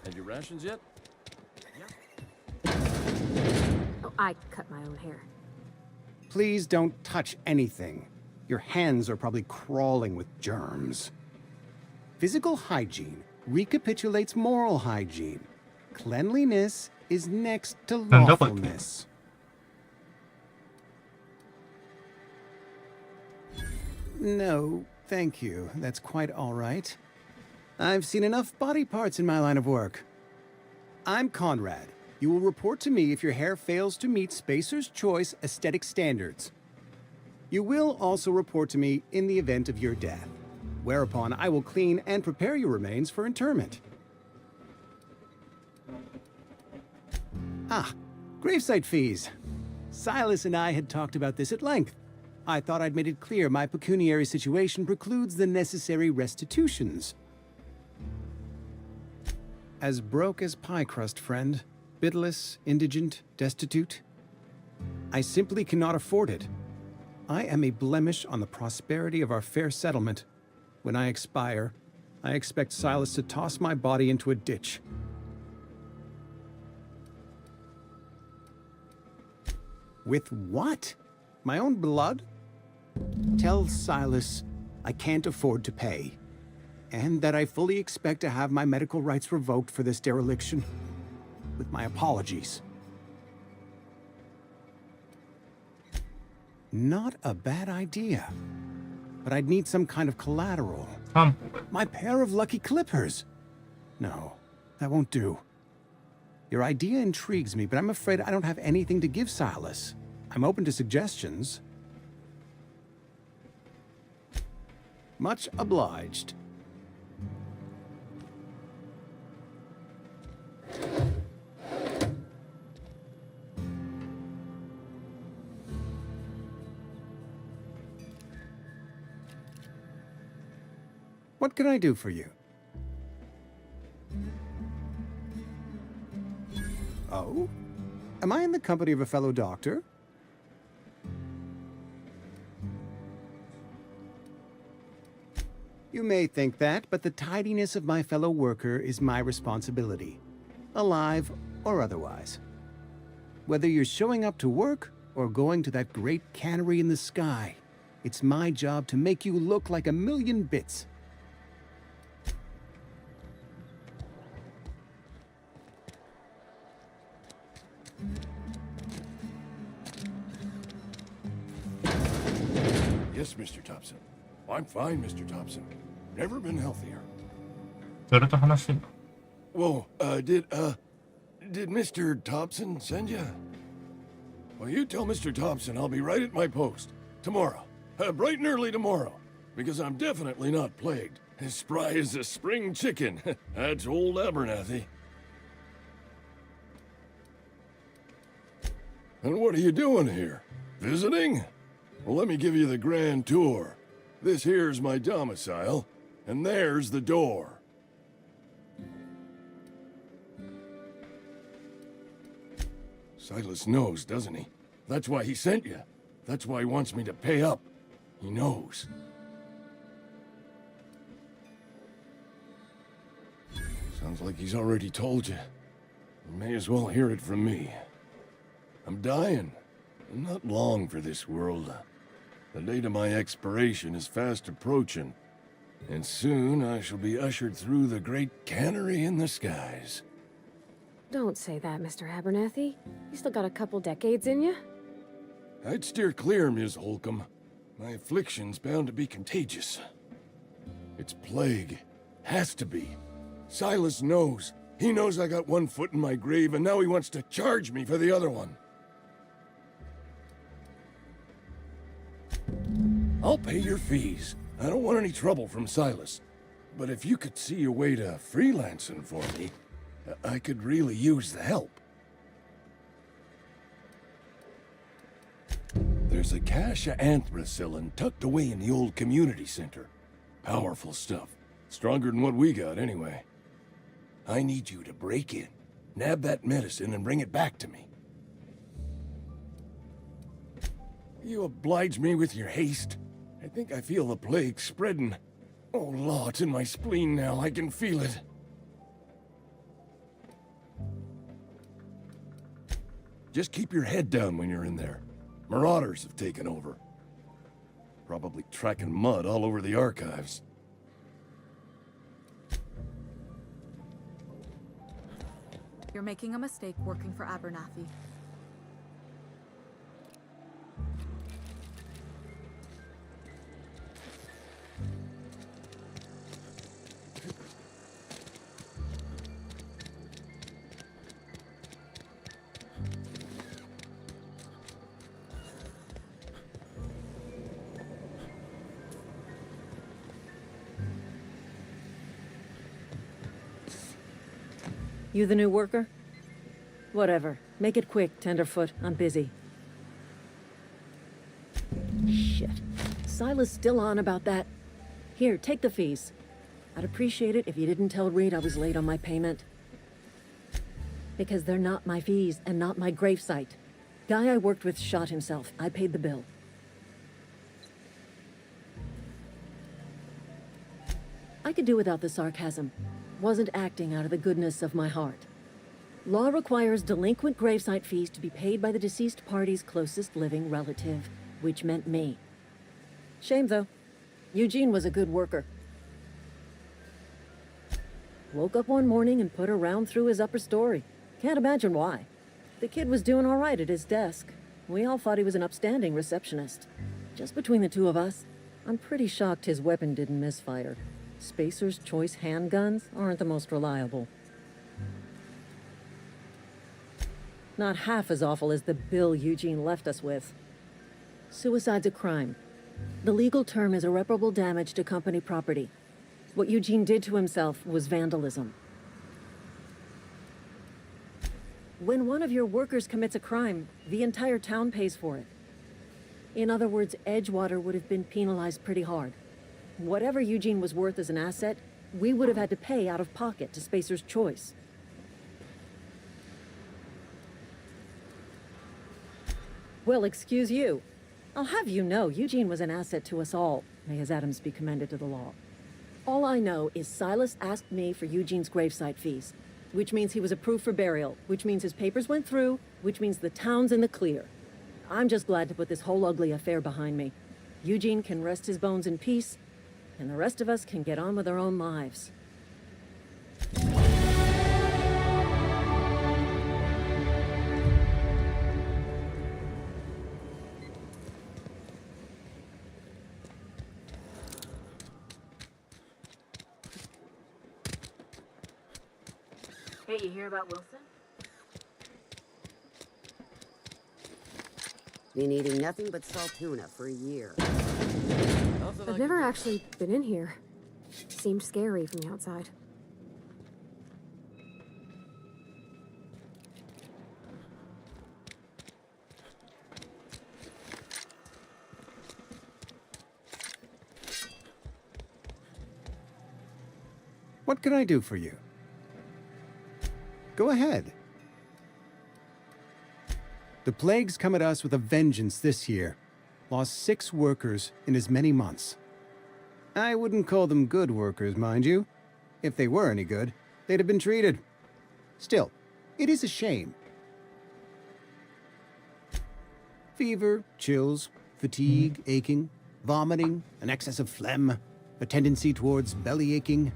Had your rations yet? Oh, I cut my own hair. Please don't touch anything. Your hands are probably crawling with germs. Physical hygiene recapitulates moral hygiene. Cleanliness is next to lawfulness. No, thank you. That's quite all right. I've seen enough body parts in my line of work. I'm Conrad. You will report to me if your hair fails to meet Spacer's Choice aesthetic standards. You will also report to me in the event of your death, whereupon I will clean and prepare your remains for interment. Ah, gravesite fees. Silas and I had talked about this at length. I thought I'd made it clear my pecuniary situation precludes the necessary restitutions. As broke as pie crust, friend. Bitless, indigent, destitute. I simply cannot afford it. I am a blemish on the prosperity of our fair settlement. When I expire, I expect Silas to toss my body into a ditch. With what? My own blood? Tell Silas I can't afford to pay, and that I fully expect to have my medical rights revoked for this dereliction. With my apologies. Not a bad idea. But I'd need some kind of collateral. My pair of lucky clippers. No, that won't do. Your idea intrigues me, but I'm afraid I don't have anything to give Silas. I'm open to suggestions. Much obliged. What can I do for you? Oh? Am I in the company of a fellow doctor? You may think that, but the tidiness of my fellow worker is my responsibility, alive or otherwise. Whether you're showing up to work or going to that great cannery in the sky, it's my job to make you look like a million bits. Yes, Mr. Thompson. I'm fine, Mr. Thompson. Never been healthier. 저래도 하나씩. Whoa, did Mr. Thompson send you? Well, you tell Mr. Thompson I'll be right at my post. Tomorrow. Bright and early tomorrow. Because I'm definitely not plagued. As spry as a spring chicken. That's old Abernathy. And what are you doing here? Visiting? Well, let me give you the grand tour. This here's my domicile, and there's the door. Silas knows, doesn't he? That's why he sent you. That's why he wants me to pay up. He knows. Sounds like he's already told you. You may as well hear it from me. I'm dying. I'm not long for this world. The date of my expiration is fast approaching, and soon I shall be ushered through the great cannery in the skies. Don't say that, Mr. Abernathy. You still got a couple decades in you. I'd steer clear, Ms. Holcomb. My affliction's bound to be contagious. It's plague. Has to be. Silas knows. He knows I got one foot in my grave, and now he wants to charge me for the other one. I'll pay your fees. I don't want any trouble from Silas. But if you could see a way to freelancing for me, I could really use the help. There's a cache of anthracillin tucked away in the old community center. Powerful stuff. Stronger than what we got, anyway. I need you to break in, nab that medicine, and bring it back to me. You oblige me with your haste. I think I feel the plague spreading. Oh, Law, it's in my spleen now. I can feel it. Just keep your head down when you're in there. Marauders have taken over. Probably tracking mud all over the archives. You're making a mistake working for Abernathy. You the new worker? Whatever. Make it quick, Tenderfoot. I'm busy. Shit. Silas still on about that. Here, take the fees. I'd appreciate it if you didn't tell Reed I was late on my payment. Because they're not my fees and not my gravesite. Guy I worked with shot himself. I paid the bill. I could do without the sarcasm. Wasn't acting out of the goodness of my heart. Law requires delinquent gravesite fees to be paid by the deceased party's closest living relative, which meant me. Shame, though. Eugene was a good worker. Woke up one morning and put a round through his upper story. Can't imagine why. The kid was doing all right at his desk. We all thought he was an upstanding receptionist. Just between the two of us, I'm pretty shocked his weapon didn't misfire. Spacer's Choice handguns aren't the most reliable. Not half as awful as the bill Eugene left us with. Suicide's a crime. The legal term is irreparable damage to company property. What Eugene did to himself was vandalism. When one of your workers commits a crime, the entire town pays for it. In other words, Edgewater would have been penalized pretty hard. Whatever Eugene was worth as an asset, we would have had to pay out of pocket to Spacer's Choice. Well, excuse you. I'll have you know, Eugene was an asset to us all. May his atoms be commended to the law. All I know is Silas asked me for Eugene's gravesite fees, which means he was approved for burial, which means his papers went through, which means the town's in the clear. I'm just glad to put this whole ugly affair behind me. Eugene can rest his bones in peace, and the rest of us can get on with our own lives. Hey, you hear about Wilson? Been eating nothing but salt tuna for a year. I've never actually been in here. Seemed scary from the outside. What can I do for you? Go ahead. The plague's come at us with a vengeance this year. Lost 6 workers in as many months. I wouldn't call them good workers, mind you. If they were any good, they'd have been treated. Still, it is a shame. Fever, chills, fatigue, aching, vomiting, an excess of phlegm, a tendency towards belly aching.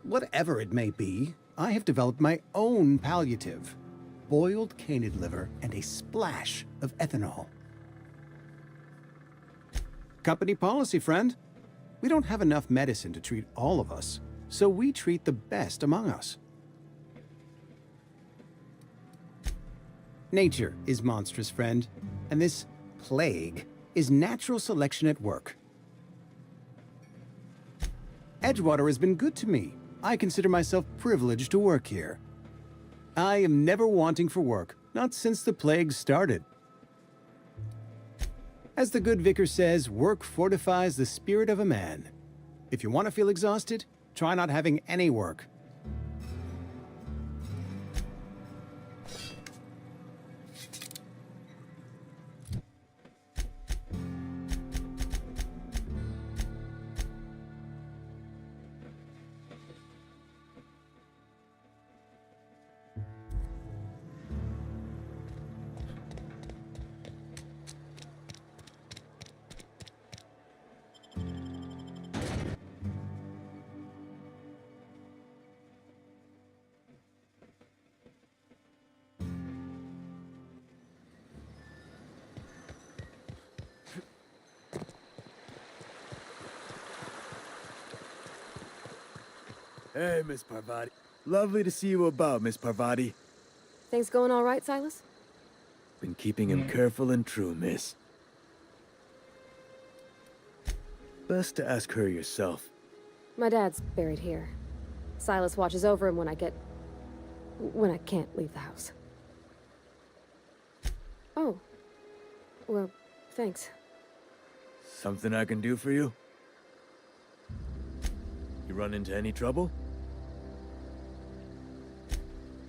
Whatever it may be, I have developed my own palliative. Boiled canid liver and a splash of ethanol. Company policy, friend. We don't have enough medicine to treat all of us, so we treat the best among us. Nature is monstrous, friend, and this plague is natural selection at work. Edgewater has been good to me. I consider myself privileged to work here. I am never wanting for work, not since the plague started. As the good vicar says, work fortifies the spirit of a man. If you want to feel exhausted, try not having any work. Hey, Miss Parvati. Lovely to see you about, Miss Parvati. Things going all right, Silas? Been keeping him careful and true, miss. Best to ask her yourself. My dad's buried here. Silas watches over him when I can't leave the house. Oh. Well, thanks. Something I can do for you? You run into any trouble?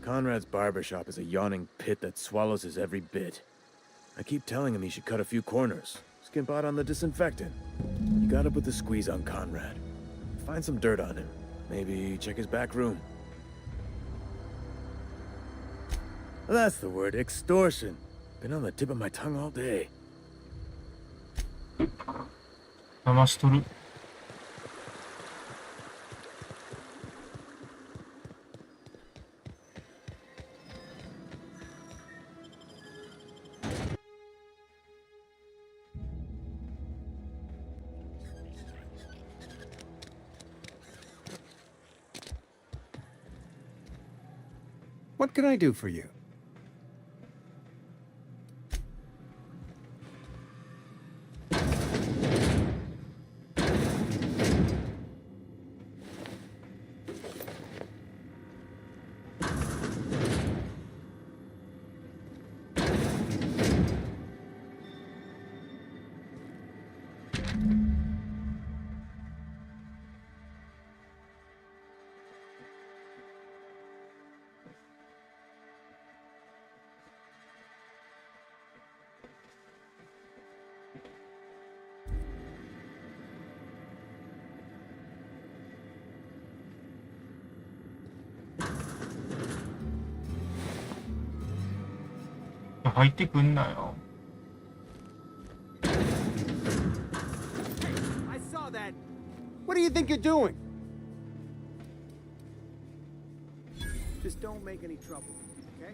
Conrad's barbershop is a yawning pit that swallows his every bit. I keep telling him he should cut a few corners, skimp out on the disinfectant. You gotta put the squeeze on Conrad. Find some dirt on him. Maybe check his back room. That's the word, extortion. Been on the tip of my tongue all day. 騙し取る。What can I do for you? 入ってくんなよ。 I saw that. What do you think you're doing? Just don't make any trouble, okay?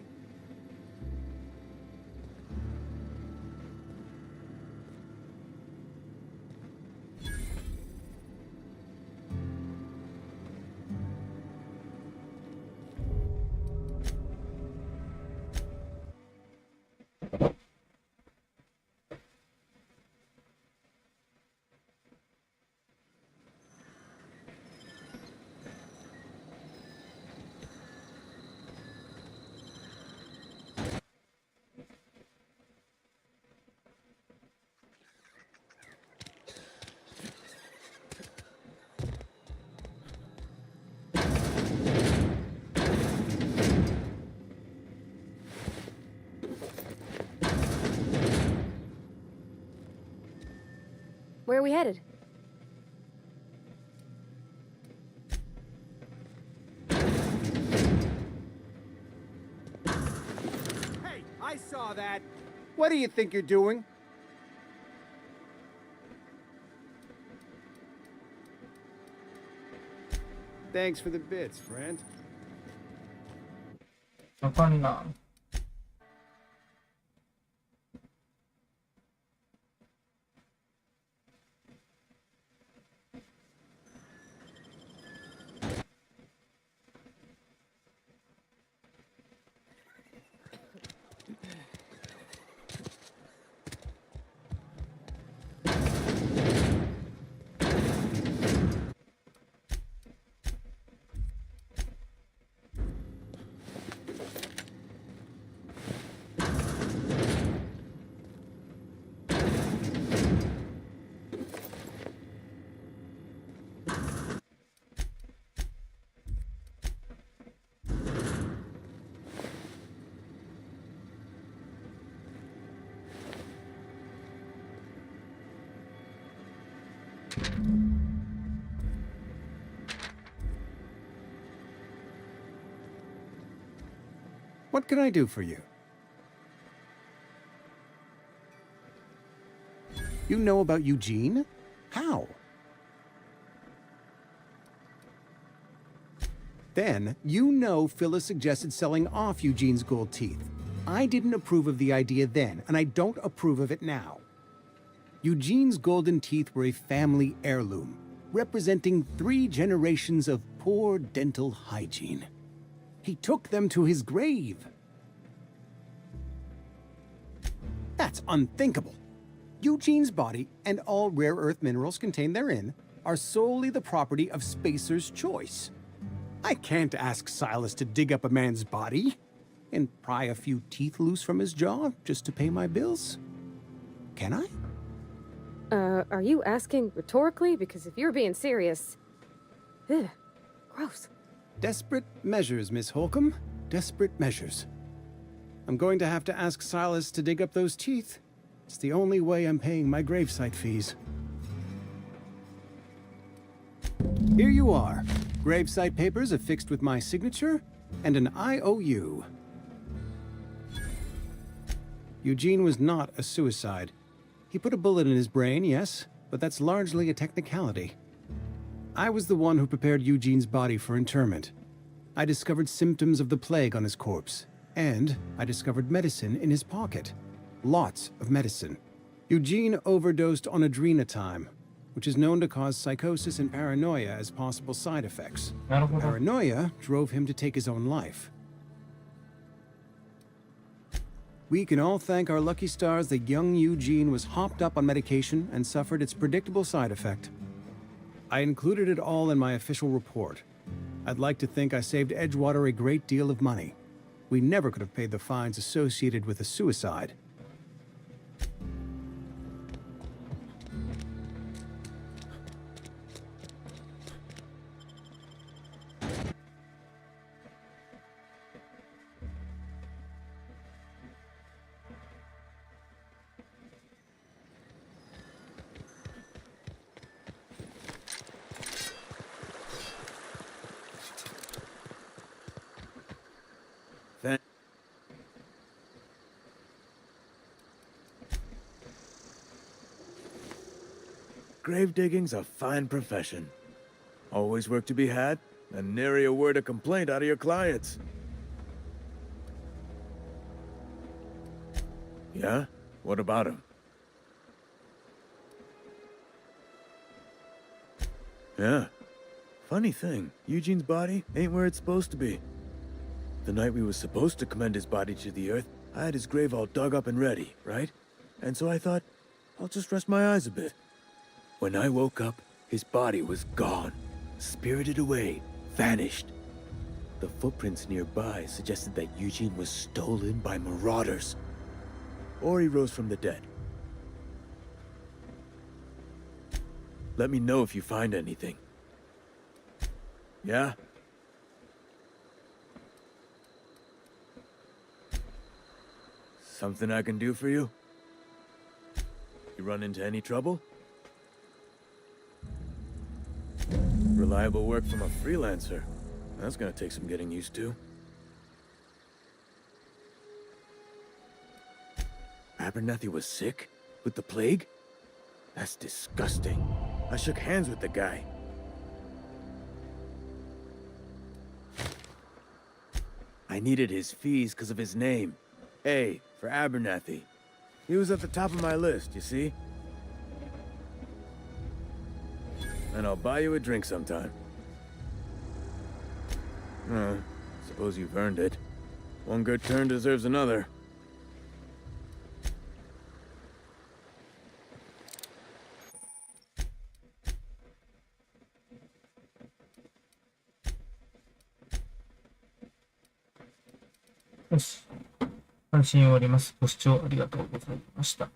Where are we headed? Hey, I saw that. What do you think you're doing? Thanks for the bits, friend. わかんない。 What can I do for you? You know about Eugene? How? Then, you know Phyllis suggested selling off Eugene's gold teeth. I didn't approve of the idea then, and I don't approve of it now. Eugene's golden teeth were a family heirloom, representing 3 generations of poor dental hygiene. He took them to his grave. That's unthinkable. Eugene's body and all rare earth minerals contained therein are solely the property of Spacer's Choice. I can't ask Silas to dig up a man's body and pry a few teeth loose from his jaw just to pay my bills. Can I? Are you asking rhetorically? Because if you're being serious... Ugh, gross. Desperate measures, Miss Holcomb. Desperate measures. I'm going to have to ask Silas to dig up those teeth. It's the only way I'm paying my gravesite fees. Here you are. Gravesite papers affixed with my signature and an IOU. Eugene was not a suicide. He put a bullet in his brain, yes, but that's largely a technicality. I was the one who prepared Eugene's body for interment. I discovered symptoms of the plague on his corpse, and I discovered medicine in his pocket. Lots of medicine. Eugene overdosed on adrenatime, which is known to cause psychosis and paranoia as possible side effects. Paranoia drove him to take his own life. We can all thank our lucky stars that young Eugene was hopped up on medication and suffered its predictable side effect. I included it all in my official report. I'd like to think I saved Edgewater a great deal of money. We never could have paid the fines associated with a suicide. grave digging's a fine profession. Always work to be had, and nary a word of complaint out of your clients. Yeah? What about him? Yeah. Funny thing, Eugene's body ain't where it's supposed to be. The night we was supposed to commend his body to the earth, I had his grave all dug up and ready, right? And so I thought, I'll just rest my eyes a bit. When I woke up, his body was gone. Spirited away, vanished. The footprints nearby suggested that Eugene was stolen by marauders. Or he rose from the dead. Let me know if you find anything. Yeah? Something I can do for you? You run into any trouble? Reliable work from a freelancer. That's gonna take some getting used to. Abernathy was sick? With the plague? That's disgusting. I shook hands with the guy. I needed his fees because of his name. A for Abernathy. He was at the top of my list, you see? And I'll buy you a drink sometime. Suppose you've earned it. One good turn deserves another.よし。配信終わります。ご視聴ありがとうございました。